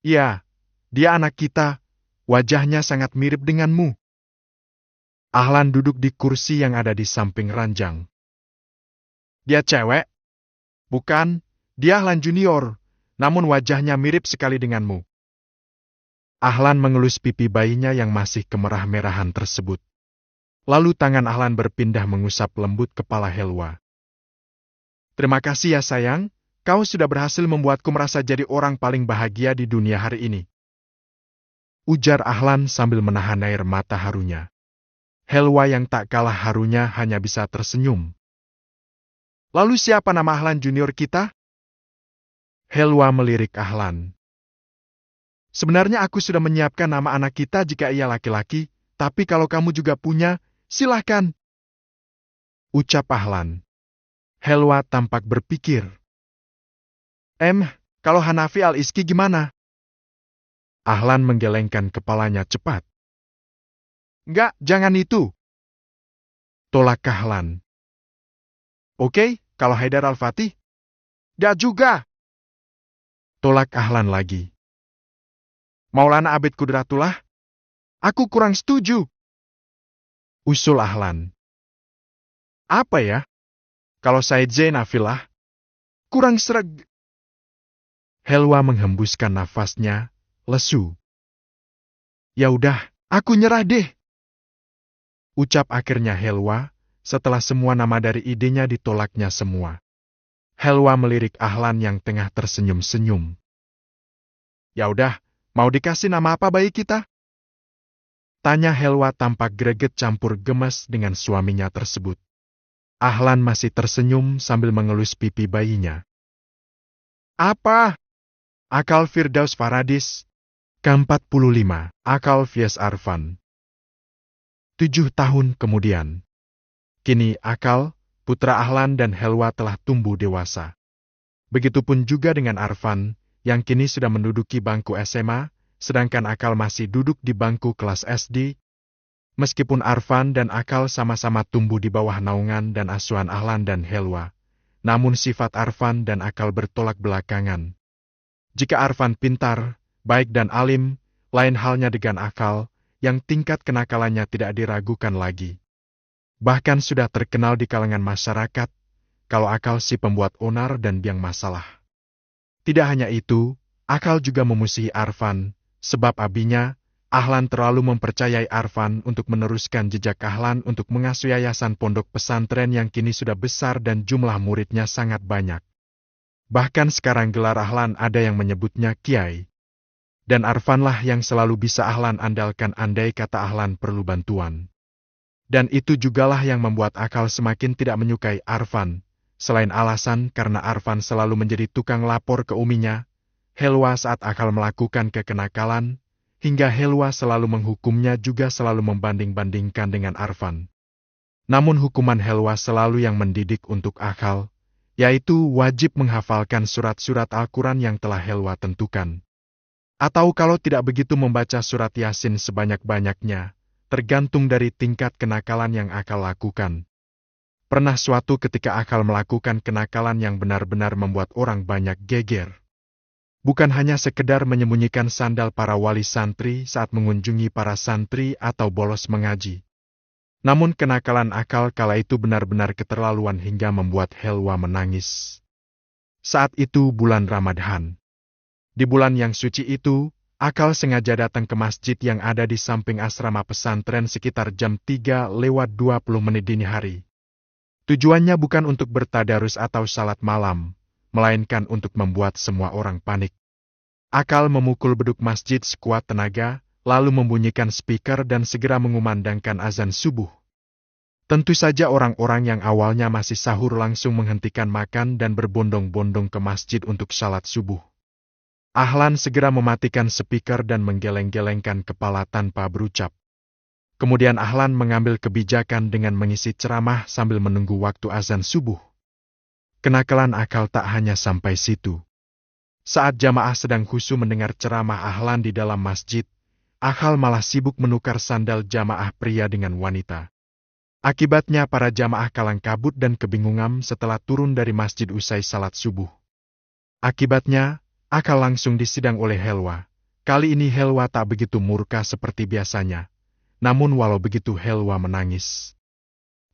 "Iya, dia anak kita, Wajahnya sangat mirip denganmu. Ahlan duduk di kursi yang ada di samping ranjang. Dia cewek? Bukan, dia Ahlan Junior, namun wajahnya mirip sekali denganmu. Ahlan mengelus pipi bayinya yang masih kemerah-merahan tersebut. Lalu tangan Ahlan berpindah mengusap lembut kepala Helwa. Terima kasih ya sayang, kau sudah berhasil membuatku merasa jadi orang paling bahagia di dunia hari ini. Ujar Ahlan sambil menahan air mata harunya. Helwa yang tak kalah harunya hanya bisa tersenyum. Lalu siapa nama Ahlan Junior kita? Helwa melirik Ahlan. Sebenarnya aku sudah menyiapkan nama anak kita jika ia laki-laki, tapi kalau kamu juga punya, silahkan. Ucap Ahlan. Helwa tampak berpikir. Kalau Hanafi Al-Iski gimana? Ahlan menggelengkan kepalanya cepat. Enggak, jangan itu. Tolak Ahlan. Oke, kalau Haidar Al-Fatih? Enggak juga. Tolak Ahlan lagi. Maulana Abid Kudratullah? Aku kurang setuju. Usul Ahlan. Apa ya? Kalau Said Zainafillah? Kurang sreg. Helwa menghembuskan nafasnya, lesu. Ya udah, aku nyerah deh. Ucap akhirnya Helwa, setelah semua nama dari idenya ditolaknya semua. Helwa melirik Ahlan yang tengah tersenyum-senyum. Ya udah, mau dikasih nama apa bayi kita? Tanya Helwa tampak greget campur gemes dengan suaminya tersebut. Ahlan masih tersenyum sambil mengelus pipi bayinya. Apa? Akal Firdaus Faradis. Ke-45, Akal Fies Arfan. 7 tahun kemudian. Kini Akal, putra Ahlan dan Helwa telah tumbuh dewasa. Begitupun juga dengan Arfan, yang kini sudah menduduki bangku SMA, sedangkan Akal masih duduk di bangku kelas SD. Meskipun Arfan dan Akal sama-sama tumbuh di bawah naungan dan asuhan Ahlan dan Helwa, namun sifat Arfan dan Akal bertolak belakangan. Jika Arfan pintar, baik dan alim, lain halnya dengan Akal, yang tingkat kenakalannya tidak diragukan lagi. Bahkan sudah terkenal di kalangan masyarakat, kalau Akal si pembuat onar dan biang masalah. Tidak hanya itu, Akal juga memusuhi Arfan, sebab abinya, Ahlan terlalu mempercayai Arfan untuk meneruskan jejak Ahlan untuk mengasuh yayasan pondok pesantren yang kini sudah besar dan jumlah muridnya sangat banyak. Bahkan sekarang gelar Ahlan ada yang menyebutnya Kiai. Dan Arfanlah yang selalu bisa Ahlan andalkan andai kata Ahlan perlu bantuan. Dan itu jugalah yang membuat Akal semakin tidak menyukai Arfan, selain alasan karena Arfan selalu menjadi tukang lapor ke uminya, Helwa saat Akal melakukan kekenakalan, hingga Helwa selalu menghukumnya juga selalu membanding-bandingkan dengan Arfan. Namun hukuman Helwa selalu yang mendidik untuk Akal, yaitu wajib menghafalkan surat-surat Al-Quran yang telah Helwa tentukan. Atau kalau tidak begitu membaca surat Yasin sebanyak-banyaknya, tergantung dari tingkat kenakalan yang Akal lakukan. Pernah suatu ketika Akal melakukan kenakalan yang benar-benar membuat orang banyak geger. Bukan hanya sekedar menyembunyikan sandal para wali santri saat mengunjungi para santri atau bolos mengaji. Namun kenakalan Akal kala itu benar-benar keterlaluan hingga membuat Helwa menangis. Saat itu bulan Ramadhan. Di bulan yang suci itu, Akal sengaja datang ke masjid yang ada di samping asrama pesantren sekitar jam 3:20 dini hari. Tujuannya bukan untuk bertadarus atau salat malam, melainkan untuk membuat semua orang panik. Akal memukul beduk masjid sekuat tenaga, lalu membunyikan speaker dan segera mengumandangkan azan subuh. Tentu saja orang-orang yang awalnya masih sahur langsung menghentikan makan dan berbondong-bondong ke masjid untuk salat subuh. Ahlan segera mematikan speaker dan menggeleng-gelengkan kepala tanpa berucap. Kemudian Ahlan mengambil kebijakan dengan mengisi ceramah sambil menunggu waktu azan subuh. Kenakalan Akal tak hanya sampai situ. Saat jamaah sedang khusyuk mendengar ceramah Ahlan di dalam masjid, Akal malah sibuk menukar sandal jamaah pria dengan wanita. Akibatnya para jamaah kalang kabut dan kebingungan setelah turun dari masjid usai salat subuh. Akibatnya, Akal langsung disidang oleh Helwa, Kali ini Helwa tak begitu murka seperti biasanya. Namun walau begitu Helwa menangis.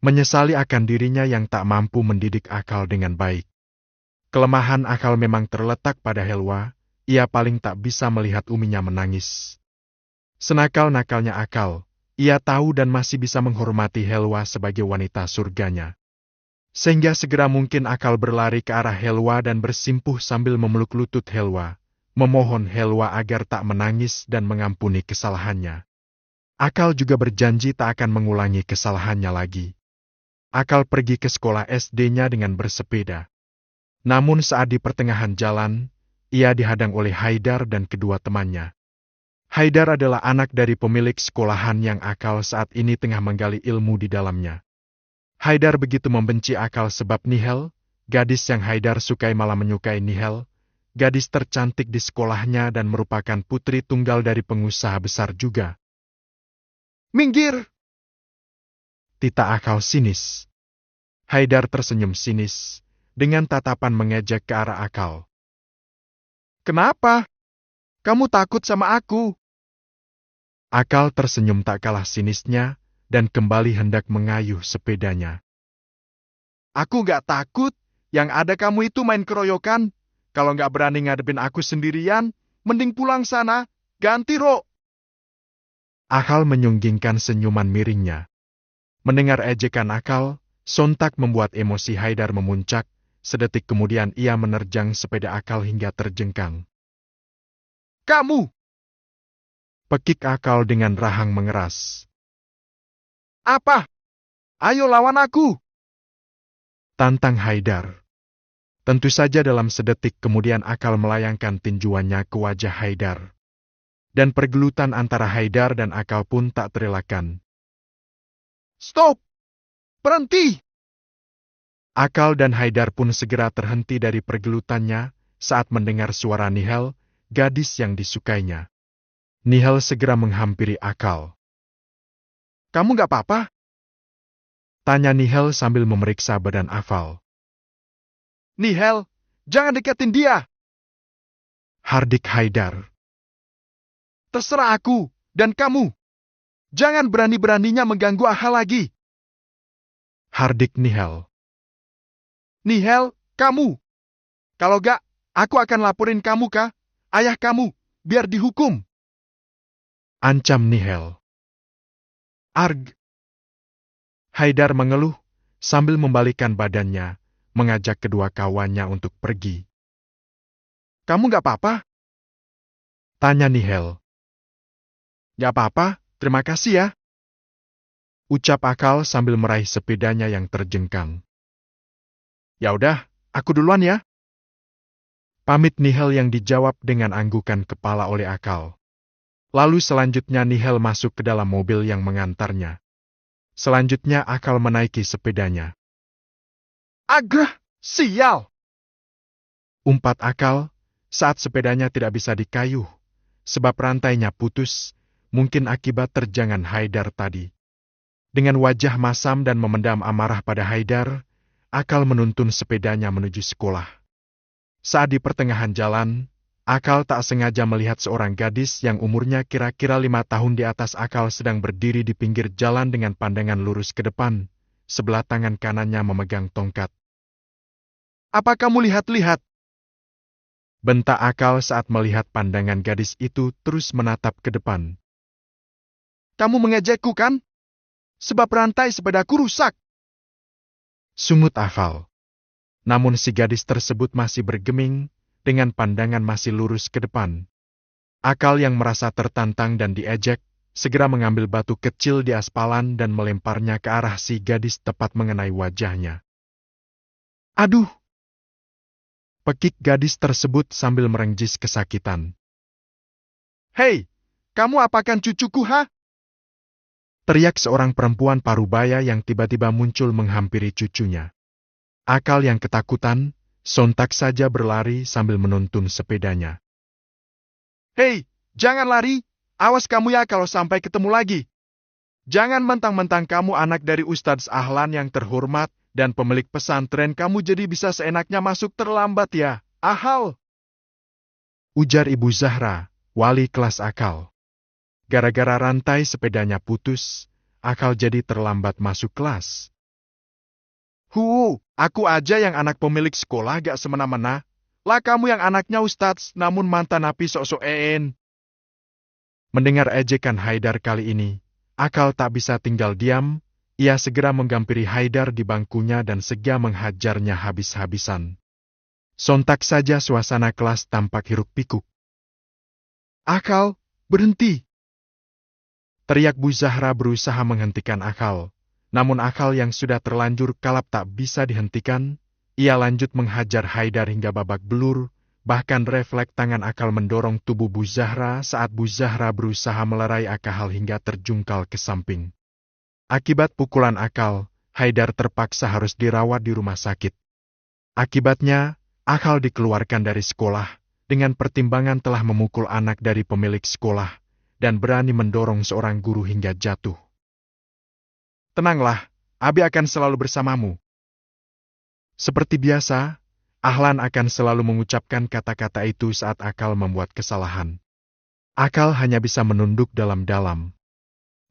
Menyesali akan dirinya yang tak mampu mendidik akal dengan baik. Kelemahan akal memang terletak pada Helwa, ia paling tak bisa melihat uminya menangis. Senakal-nakalnya akal, ia tahu dan masih bisa menghormati Helwa sebagai wanita surganya. Sehingga segera mungkin akal berlari ke arah Helwa dan bersimpuh sambil memeluk lutut Helwa, memohon Helwa agar tak menangis dan mengampuni kesalahannya. Akal juga berjanji tak akan mengulangi kesalahannya lagi. Akal pergi ke sekolah SD-nya dengan bersepeda. Namun saat di pertengahan jalan, ia dihadang oleh Haidar dan kedua temannya. Haidar adalah anak dari pemilik sekolahan yang akal saat ini tengah menggali ilmu di dalamnya. Haidar begitu membenci akal sebab Nihal, gadis yang Haidar sukai malah menyukai Nihal, gadis tercantik di sekolahnya dan merupakan putri tunggal dari pengusaha besar juga. "Minggir!" tita akal sinis. Haidar tersenyum sinis, dengan tatapan mengejek ke arah akal. "Kenapa? Kamu takut sama aku?" Akal tersenyum tak kalah sinisnya, dan kembali hendak mengayuh sepedanya. "Aku gak takut, yang ada kamu itu main keroyokan. Kalau gak berani ngadepin aku sendirian, mending pulang sana, ganti Ro." Akal menyunggingkan senyuman miringnya. Mendengar ejekan akal, sontak membuat emosi Haidar memuncak, sedetik kemudian ia menerjang sepeda akal hingga terjengkang. "Kamu!" pekik akal dengan rahang mengeras. "Apa? Ayo lawan aku!" tantang Haidar. Tentu saja dalam sedetik kemudian akal melayangkan tinjuannya ke wajah Haidar. Dan pergelutan antara Haidar dan akal pun tak terelakkan. "Stop! Berhenti!" Akal dan Haidar pun segera terhenti dari pergelutannya saat mendengar suara Nihal, gadis yang disukainya. Nihal segera menghampiri akal. "Kamu gak apa-apa?" tanya Nihal sambil memeriksa badan Afal. "Nihal, jangan deketin dia!" hardik Haidar. "Terserah aku dan kamu. Jangan berani-beraninya mengganggu Ahal lagi!" hardik Nihal. "Nihal, kamu! Kalau gak, aku akan laporin kamu ke ayah kamu, biar dihukum!" ancam Nihal. "Arg!" Haidar mengeluh, sambil membalikkan badannya, mengajak kedua kawannya untuk pergi. "Kamu gak apa-apa?" tanya Nihal. "Gak apa-apa, terima kasih ya," ucap akal sambil meraih sepedanya yang terjengkang. "Ya udah, aku duluan ya," pamit Nihal yang dijawab dengan anggukan kepala oleh akal. Lalu selanjutnya Nihal masuk ke dalam mobil yang mengantarnya. Selanjutnya akal menaiki sepedanya. "Agrah, sial!" umpat akal, saat sepedanya tidak bisa dikayuh, sebab rantainya putus, mungkin akibat terjangan Haidar tadi. Dengan wajah masam dan memendam amarah pada Haidar, akal menuntun sepedanya menuju sekolah. Saat di pertengahan jalan, akal tak sengaja melihat seorang gadis yang umurnya kira-kira 5 tahun di atas akal sedang berdiri di pinggir jalan dengan pandangan lurus ke depan, sebelah tangan kanannya memegang tongkat. "Apa kamu lihat-lihat?" bentak akal saat melihat pandangan gadis itu terus menatap ke depan. "Kamu mengejekku kan? Sebab rantai sepedaku rusak!" sungut Afal. Namun si gadis tersebut masih bergeming, dengan pandangan masih lurus ke depan. Akal yang merasa tertantang dan diejek, segera mengambil batu kecil di aspalan dan melemparnya ke arah si gadis tepat mengenai wajahnya. "Aduh!" pekik gadis tersebut sambil merenggis kesakitan. "Hei, kamu apakan cucuku, ha?" teriak seorang perempuan parubaya yang tiba-tiba muncul menghampiri cucunya. Akal yang ketakutan, sontak saja berlari sambil menuntun sepedanya. "Hei, jangan lari! Awas kamu ya kalau sampai ketemu lagi! Jangan mentang-mentang kamu anak dari Ustadz Ahlan yang terhormat dan pemilik pesantren kamu jadi bisa seenaknya masuk terlambat ya, Ahal!" ujar Ibu Zahra, wali kelas Akal. Gara-gara rantai sepedanya putus, Akal jadi terlambat masuk kelas. Aku aja yang anak pemilik sekolah gak semena-mena. Lah kamu yang anaknya Ustadz, namun mantan napi sok-sok en. Mendengar ejekan Haidar kali ini, Akal tak bisa tinggal diam. Ia segera menggampiri Haidar di bangkunya dan segera menghajarnya habis-habisan. Sontak saja suasana kelas tampak hiruk-pikuk. Akal, berhenti! Teriak Bu Zahra berusaha menghentikan Akal. Namun Akal yang sudah terlanjur kalap tak bisa dihentikan. Ia lanjut menghajar Haidar hingga babak belur. Bahkan refleks tangan Akal mendorong tubuh Bu Zahra saat Bu Zahra berusaha melerai Akal hingga terjungkal ke samping. Akibat pukulan Akal, Haidar terpaksa harus dirawat di rumah sakit. Akibatnya, Akal dikeluarkan dari sekolah dengan pertimbangan telah memukul anak dari pemilik sekolah dan berani mendorong seorang guru hingga jatuh. Tenanglah, Abi akan selalu bersamamu. Seperti biasa, Ahlan akan selalu mengucapkan kata-kata itu saat Akal membuat kesalahan. Akal hanya bisa menunduk dalam-dalam.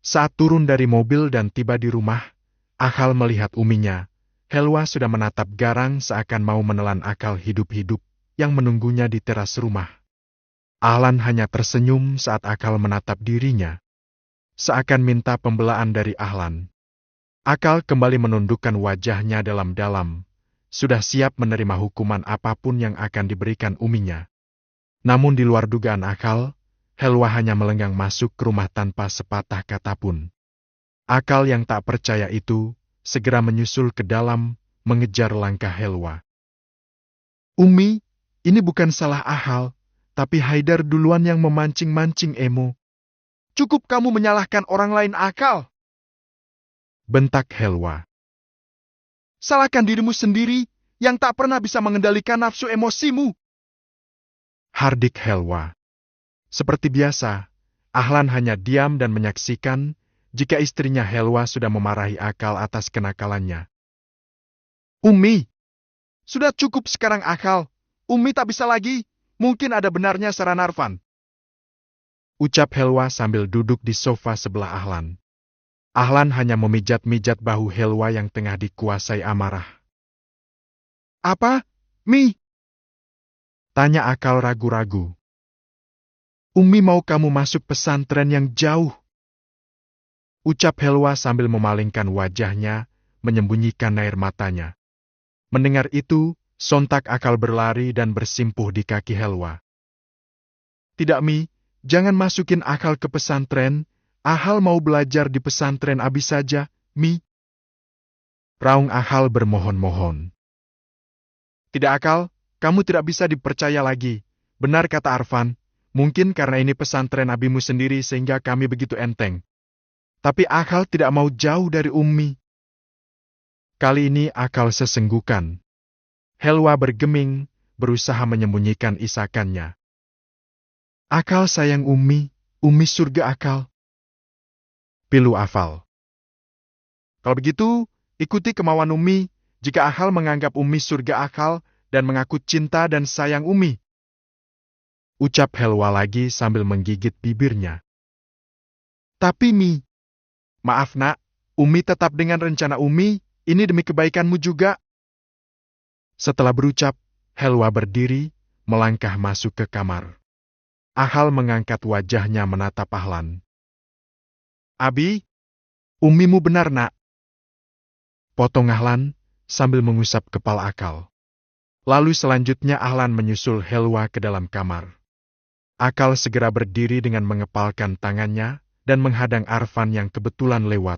Saat turun dari mobil dan tiba di rumah, Akal melihat uminya. Helwa sudah menatap garang seakan mau menelan Akal hidup-hidup yang menunggunya di teras rumah. Ahlan hanya tersenyum saat Akal menatap dirinya. Seakan minta pembelaan dari Ahlan. Akal kembali menundukkan wajahnya dalam-dalam. Sudah siap menerima hukuman apapun yang akan diberikan uminya. Namun di luar dugaan Akal, Helwa hanya melenggang masuk ke rumah tanpa sepatah kata pun. Akal yang tak percaya itu, segera menyusul ke dalam, mengejar langkah Helwa. Umi, ini bukan salah Ahal, tapi Haidar duluan yang memancing-mancing emo. Cukup kamu menyalahkan orang lain Akal. Bentak Helwa. Salahkan dirimu sendiri, yang tak pernah bisa mengendalikan nafsu emosimu. Hardik Helwa. Seperti biasa, Ahlan hanya diam dan menyaksikan jika istrinya Helwa sudah memarahi Akal atas kenakalannya. Umi, sudah cukup sekarang Akal. Umi tak bisa lagi, mungkin ada benarnya saran Arfan. Ucap Helwa sambil duduk di sofa sebelah Ahlan. Ahlan hanya memijat-mijat bahu Helwa yang tengah dikuasai amarah. Apa, Mi? Tanya Akal ragu-ragu. Umi mau kamu masuk pesantren yang jauh. Ucap Helwa sambil memalingkan wajahnya, menyembunyikan air matanya. Mendengar itu, sontak Akal berlari dan bersimpuh di kaki Helwa. Tidak Mi, jangan masukin Akal ke pesantren. Ahal mau belajar di pesantren Abi saja, Mi. Raung Akal bermohon-mohon. Tidak Akal, kamu tidak bisa dipercaya lagi. Benar kata Arfan. Mungkin karena ini pesantren abimu sendiri sehingga kami begitu enteng. Tapi Akal tidak mau jauh dari Ummi. Kali ini Akal sesenggukan. Helwa bergeming, berusaha menyembunyikan isakannya. Akal sayang Ummi, Ummi surga Akal. Pilu Afal. Kalau begitu, ikuti kemauan Ummi, jika Akal menganggap Ummi surga Akal dan mengaku cinta dan sayang Ummi. Ucap Helwa lagi sambil menggigit bibirnya. Tapi Mi, maaf nak, Umi tetap dengan rencana Umi, ini demi kebaikanmu juga. Setelah berucap, Helwa berdiri, melangkah masuk ke kamar. Ahal mengangkat wajahnya menatap Ahlan. Abi, Umimu benar nak. Potong Ahlan, sambil mengusap kepala Akal. Lalu selanjutnya Ahlan menyusul Helwa ke dalam kamar. Akal segera berdiri dengan mengepalkan tangannya dan menghadang Arfan yang kebetulan lewat.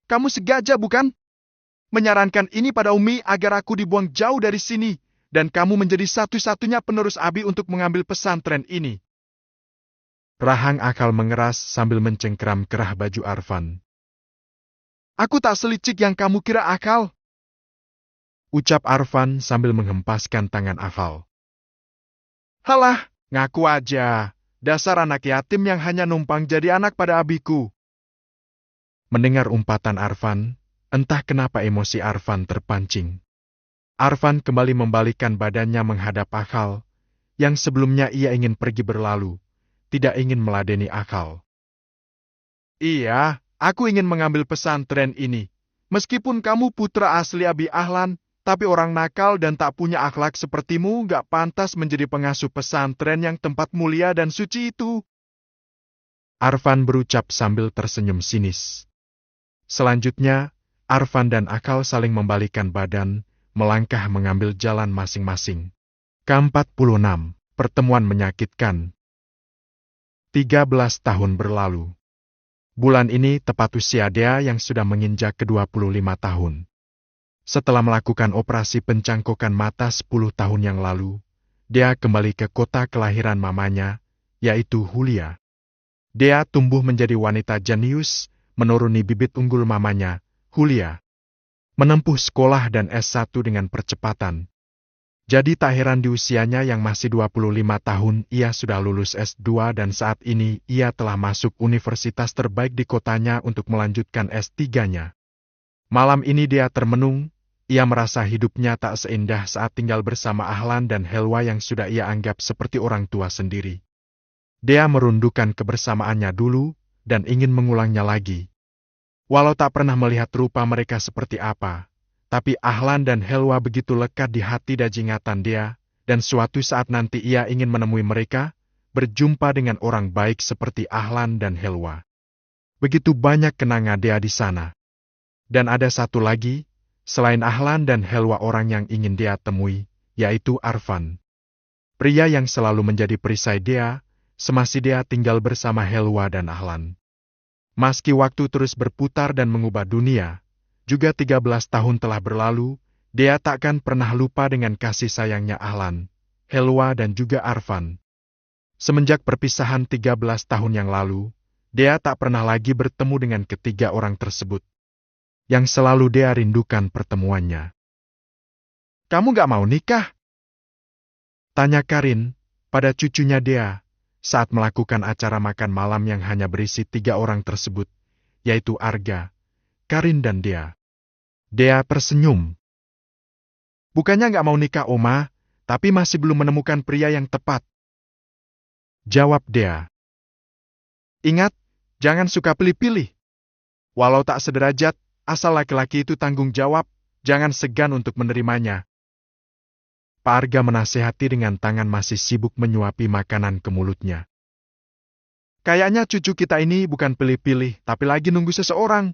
Kamu sengaja bukan? Menyarankan ini pada Umi agar aku dibuang jauh dari sini dan kamu menjadi satu-satunya penerus Abi untuk mengambil pesantren ini. Rahang Akal mengeras sambil mencengkeram kerah baju Arfan. Aku tak selicik yang kamu kira Akal. Ucap Arfan sambil menghempaskan tangan Akal. Halah, ngaku aja, dasar anak yatim yang hanya numpang jadi anak pada abiku. Mendengar umpatan Arfan, entah kenapa emosi Arfan terpancing. Arfan kembali membalikkan badannya menghadap Akal. yang sebelumnya ia ingin pergi berlalu, tidak ingin meladeni akal. Iya, aku ingin mengambil pesantren ini. Meskipun kamu putra asli Abi Ahlan, tapi orang nakal dan tak punya akhlak sepertimu gak pantas menjadi pengasuh pesantren yang tempat mulia dan suci itu. Arfan berucap sambil tersenyum sinis. Selanjutnya, Arfan dan Akal saling membalikkan badan, melangkah mengambil jalan masing-masing. Ke-46, pertemuan menyakitkan. 13 tahun berlalu. Bulan ini tepat usia Dea yang sudah menginjak ke-25 tahun. Setelah melakukan operasi pencangkokan mata 10 tahun yang lalu, Dea kembali ke kota kelahiran mamanya, yaitu Hulia. Dea tumbuh menjadi wanita jenius, menuruni bibit unggul mamanya, Hulia. Menempuh sekolah dan S1 dengan percepatan. Jadi tak heran di usianya yang masih 25 tahun, ia sudah lulus S2 dan saat ini ia telah masuk universitas terbaik di kotanya untuk melanjutkan S3-nya. Malam ini dia termenung, ia merasa hidupnya tak seindah saat tinggal bersama Ahlan dan Helwa yang sudah ia anggap seperti orang tua sendiri. Dia merundukan kebersamaannya dulu, dan ingin mengulangnya lagi. Walau tak pernah melihat rupa mereka seperti apa, tapi Ahlan dan Helwa begitu lekat di hati dan ingatan dia, dan suatu saat nanti ia ingin menemui mereka, berjumpa dengan orang baik seperti Ahlan dan Helwa. Begitu banyak kenangan dia di sana. Dan ada satu lagi, selain Ahlan dan Helwa orang yang ingin dia temui, yaitu Arfan. Pria yang selalu menjadi perisai dia, semasa dia tinggal bersama Helwa dan Ahlan. Meski waktu terus berputar dan mengubah dunia, juga 13 tahun telah berlalu, dia takkan pernah lupa dengan kasih sayangnya Ahlan, Helwa dan juga Arfan. Semenjak perpisahan 13 tahun yang lalu, dia tak pernah lagi bertemu dengan ketiga orang tersebut. Yang selalu dia rindukan pertemuannya. Kamu gak mau nikah? Tanya Karin, pada cucunya dia, saat melakukan acara makan malam yang hanya berisi 3 orang tersebut, yaitu Arga, Karin dan Dea. Dea tersenyum. Bukannya nggak mau nikah Oma, tapi masih belum menemukan pria yang tepat. Jawab Dea. Ingat, jangan suka pilih-pilih. Walau tak sederajat, asal laki-laki itu tanggung jawab, jangan segan untuk menerimanya. Pak Arga menasehati dengan tangan masih sibuk menyuapi makanan ke mulutnya. Kayaknya cucu kita ini bukan pilih-pilih, tapi lagi nunggu seseorang.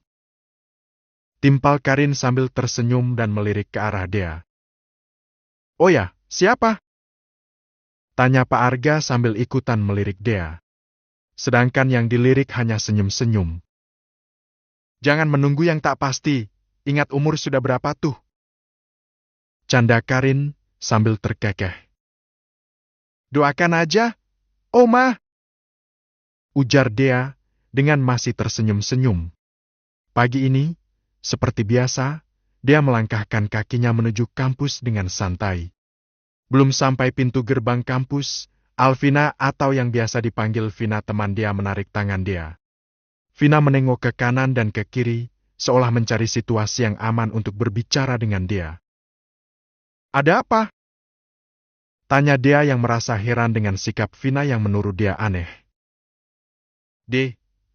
Timpal Karin sambil tersenyum dan melirik ke arah Dea. Oh ya, siapa? Tanya Pak Arga sambil ikutan melirik Dea. Sedangkan yang dilirik hanya senyum-senyum. Jangan menunggu yang tak pasti, ingat umur sudah berapa tuh? Canda Karin sambil terkekeh. Doakan aja, Oma. Ujar Dea dengan masih tersenyum-senyum. Pagi ini, seperti biasa, dia melangkahkan kakinya menuju kampus dengan santai. Belum sampai pintu gerbang kampus, Alvina atau yang biasa dipanggil Vina teman dia menarik tangan dia. Vina menengok ke kanan dan ke kiri, seolah mencari situasi yang aman untuk berbicara dengan dia. Ada apa? Tanya dia yang merasa heran dengan sikap Vina yang menurut dia aneh.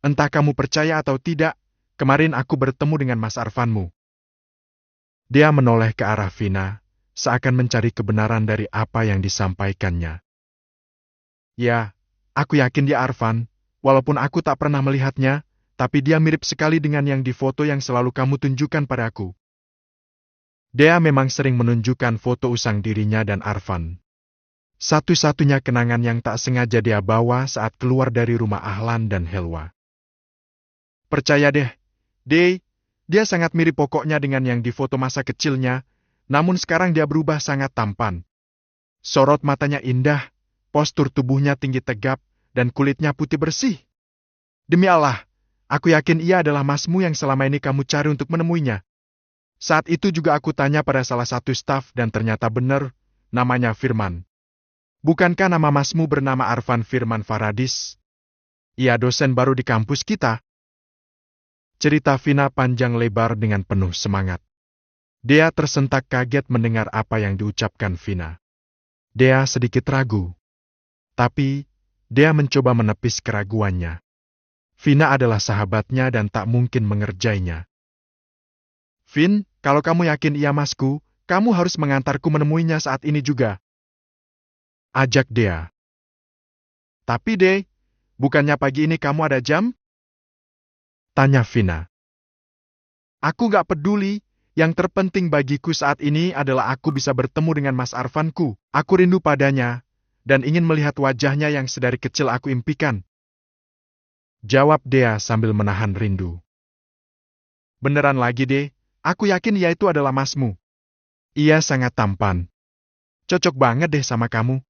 Entah kamu percaya atau tidak, kemarin aku bertemu dengan Mas Arfanmu. Dia menoleh ke arah Vina, seakan mencari kebenaran dari apa yang disampaikannya. Ya, aku yakin dia Arfan, walaupun aku tak pernah melihatnya, tapi dia mirip sekali dengan yang di foto yang selalu kamu tunjukkan padaku. Dia memang sering menunjukkan foto usang dirinya dan Arfan. Satu-satunya kenangan yang tak sengaja dia bawa saat keluar dari rumah Ahlan dan Helwa. Percaya deh, dia sangat mirip pokoknya dengan yang di foto masa kecilnya, namun sekarang dia berubah sangat tampan. Sorot matanya indah, postur tubuhnya tinggi tegap, dan kulitnya putih bersih. Demi Allah, aku yakin ia adalah masmu yang selama ini kamu cari untuk menemuinya. Saat itu juga aku tanya pada salah satu staf dan ternyata benar, namanya Firman. Bukankah nama masmu bernama Arfan Firman Faradis? Ia dosen baru di kampus kita. Cerita Vina panjang lebar dengan penuh semangat. Dia tersentak kaget mendengar apa yang diucapkan Vina. Dea sedikit ragu. Tapi, Dea mencoba menepis keraguannya. Vina adalah sahabatnya dan tak mungkin mengerjainya. Vin, kalau kamu yakin ia masku, kamu harus mengantarku menemuinya saat ini juga. Ajak Dea. Tapi De, bukannya pagi ini kamu ada jam? Tanya Vina. Aku gak peduli, yang terpenting bagiku saat ini adalah aku bisa bertemu dengan Mas Arfanku. Aku rindu padanya, dan ingin melihat wajahnya yang sedari kecil aku impikan. Jawab Dea sambil menahan rindu. Beneran lagi De, aku yakin ia itu adalah masmu. Ia sangat tampan. Cocok banget deh sama kamu.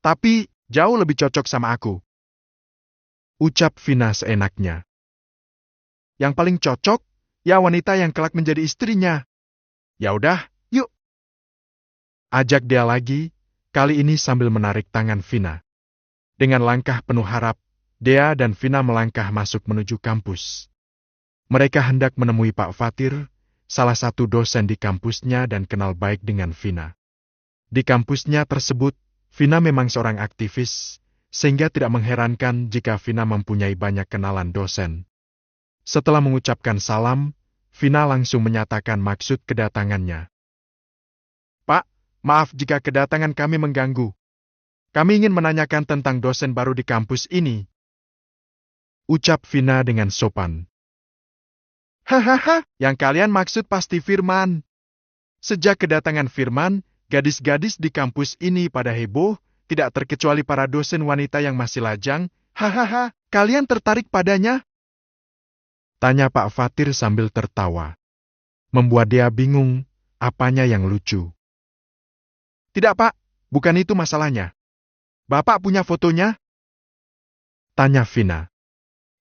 Tapi, jauh lebih cocok sama aku. Ucap Vina seenaknya. Yang paling cocok, ya wanita yang kelak menjadi istrinya. Ya udah, yuk. Ajak Dea lagi, kali ini sambil menarik tangan Vina. Dengan langkah penuh harap, Dea dan Vina melangkah masuk menuju kampus. Mereka hendak menemui Pak Fatir, salah satu dosen di kampusnya dan kenal baik dengan Vina. Di kampusnya tersebut, Vina memang seorang aktivis, sehingga tidak mengherankan jika Vina mempunyai banyak kenalan dosen. Setelah mengucapkan salam, Vina langsung menyatakan maksud kedatangannya. Pak, maaf jika kedatangan kami mengganggu. Kami ingin menanyakan tentang dosen baru di kampus ini. Ucap Vina dengan sopan. Hahaha, yang kalian maksud pasti Firman. Sejak kedatangan Firman, gadis-gadis di kampus ini pada heboh, tidak terkecuali para dosen wanita yang masih lajang. Hahaha, kalian tertarik padanya? Tanya Pak Fatir sambil tertawa. Membuat dia bingung, apanya yang lucu. Tidak Pak, bukan itu masalahnya. Bapak punya fotonya? Tanya Vina.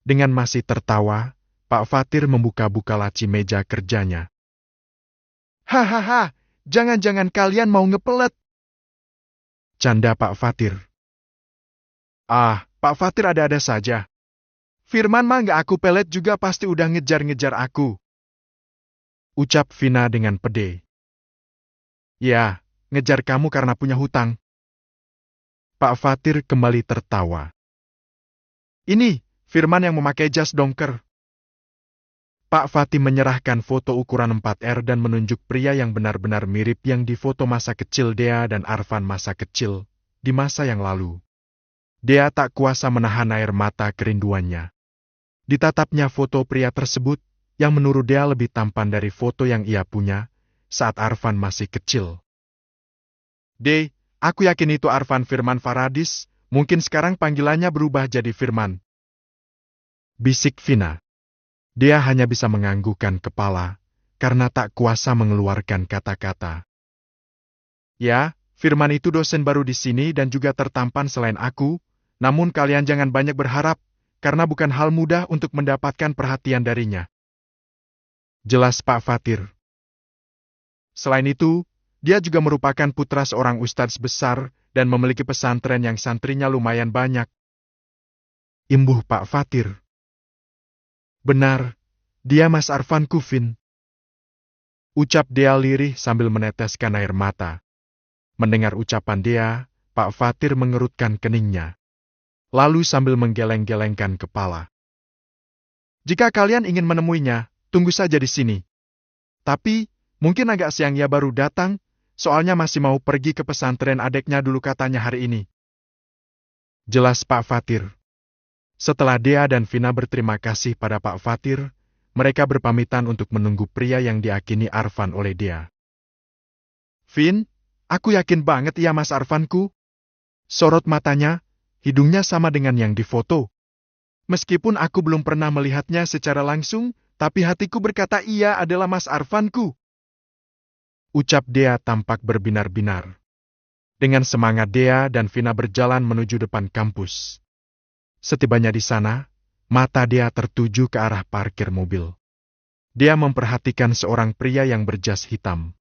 Dengan masih tertawa, Pak Fatir membuka-buka laci meja kerjanya. Hahaha, jangan-jangan kalian mau ngepelet. Canda Pak Fatir. Ah, Pak Fatir ada-ada saja. Firman mah nggak aku pelet juga pasti udah ngejar-ngejar aku. Ucap Vina dengan pede. Ya, ngejar kamu karena punya hutang. Pak Fatir kembali tertawa. Ini, Firman yang memakai jas dongker. Pak Fatih menyerahkan foto ukuran 4R dan menunjuk pria yang benar-benar mirip yang difoto masa kecil Dea dan Arfan masa kecil, di masa yang lalu. Dea tak kuasa menahan air mata kerinduannya. Ditatapnya foto pria tersebut, yang menurut Dea lebih tampan dari foto yang ia punya, saat Arfan masih kecil. De, aku yakin itu Arfan Firman Faradis, mungkin sekarang panggilannya berubah jadi Firman. Bisik Vina. Dia hanya bisa menganggukkan kepala, karena tak kuasa mengeluarkan kata-kata. Ya, Firman itu dosen baru di sini dan juga tertampan selain aku, namun kalian jangan banyak berharap, karena bukan hal mudah untuk mendapatkan perhatian darinya. Jelas Pak Fatir. Selain itu, dia juga merupakan putra seorang ustadz besar dan memiliki pesantren yang santrinya lumayan banyak. Imbuh Pak Fatir. Benar, dia Mas Arfan Kufin. Ucap Dea lirih sambil meneteskan air mata. Mendengar ucapan Dea, Pak Fatir mengerutkan keningnya. Lalu sambil menggeleng-gelengkan kepala. Jika kalian ingin menemuinya, tunggu saja di sini. Tapi, mungkin agak siang ia baru datang, soalnya masih mau pergi ke pesantren adeknya dulu katanya hari ini. Jelas Pak Fatir. Setelah Dea dan Vina berterima kasih pada Pak Fatir, mereka berpamitan untuk menunggu pria yang diakini Arfan oleh Dea. Vin, aku yakin banget ia Mas Arfanku. Sorot matanya, hidungnya sama dengan yang difoto. Meskipun aku belum pernah melihatnya secara langsung, tapi hatiku berkata ia adalah Mas Arfanku. Ucap Dea tampak berbinar-binar. Dengan semangat Dea dan Vina berjalan menuju depan kampus. Setibanya di sana, mata Dea tertuju ke arah parkir mobil. Dea memperhatikan seorang pria yang berjas hitam.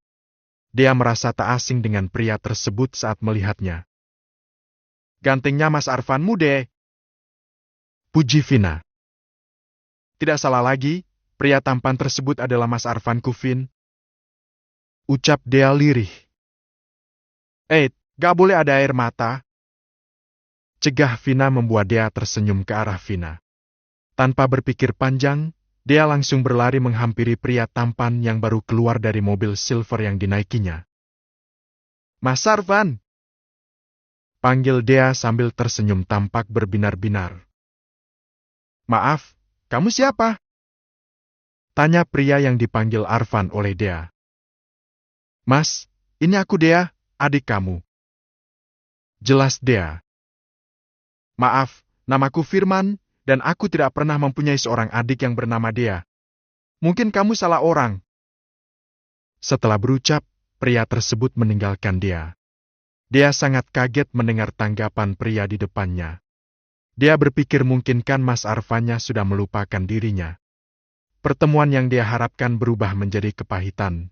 Dea merasa tak asing dengan pria tersebut saat melihatnya. Gantengnya Mas Arfanmu, De. Puji Vina. Tidak salah lagi, pria tampan tersebut adalah Mas Arfan Kufin. Ucap Dea lirih. Gak boleh ada air mata. Cegah Vina membuat Dea tersenyum ke arah Vina. Tanpa berpikir panjang, Dea langsung berlari menghampiri pria tampan yang baru keluar dari mobil silver yang dinaikinya. Mas Arvan! Panggil Dea sambil tersenyum tampak berbinar-binar. Maaf, kamu siapa? Tanya pria yang dipanggil Arvan oleh Dea. Mas, ini aku Dea, adik kamu. Jelas Dea. Maaf, namaku Firman, dan aku tidak pernah mempunyai seorang adik yang bernama Dea. Mungkin kamu salah orang. Setelah berucap, pria tersebut meninggalkan Dea. Dea sangat kaget mendengar tanggapan pria di depannya. Dia berpikir mungkinkan Mas Arvannya sudah melupakan dirinya. Pertemuan yang dia harapkan berubah menjadi kepahitan.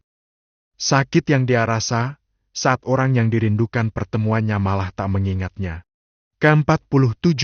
Sakit yang dia rasa, saat orang yang dirindukan pertemuannya malah tak mengingatnya. Ke-47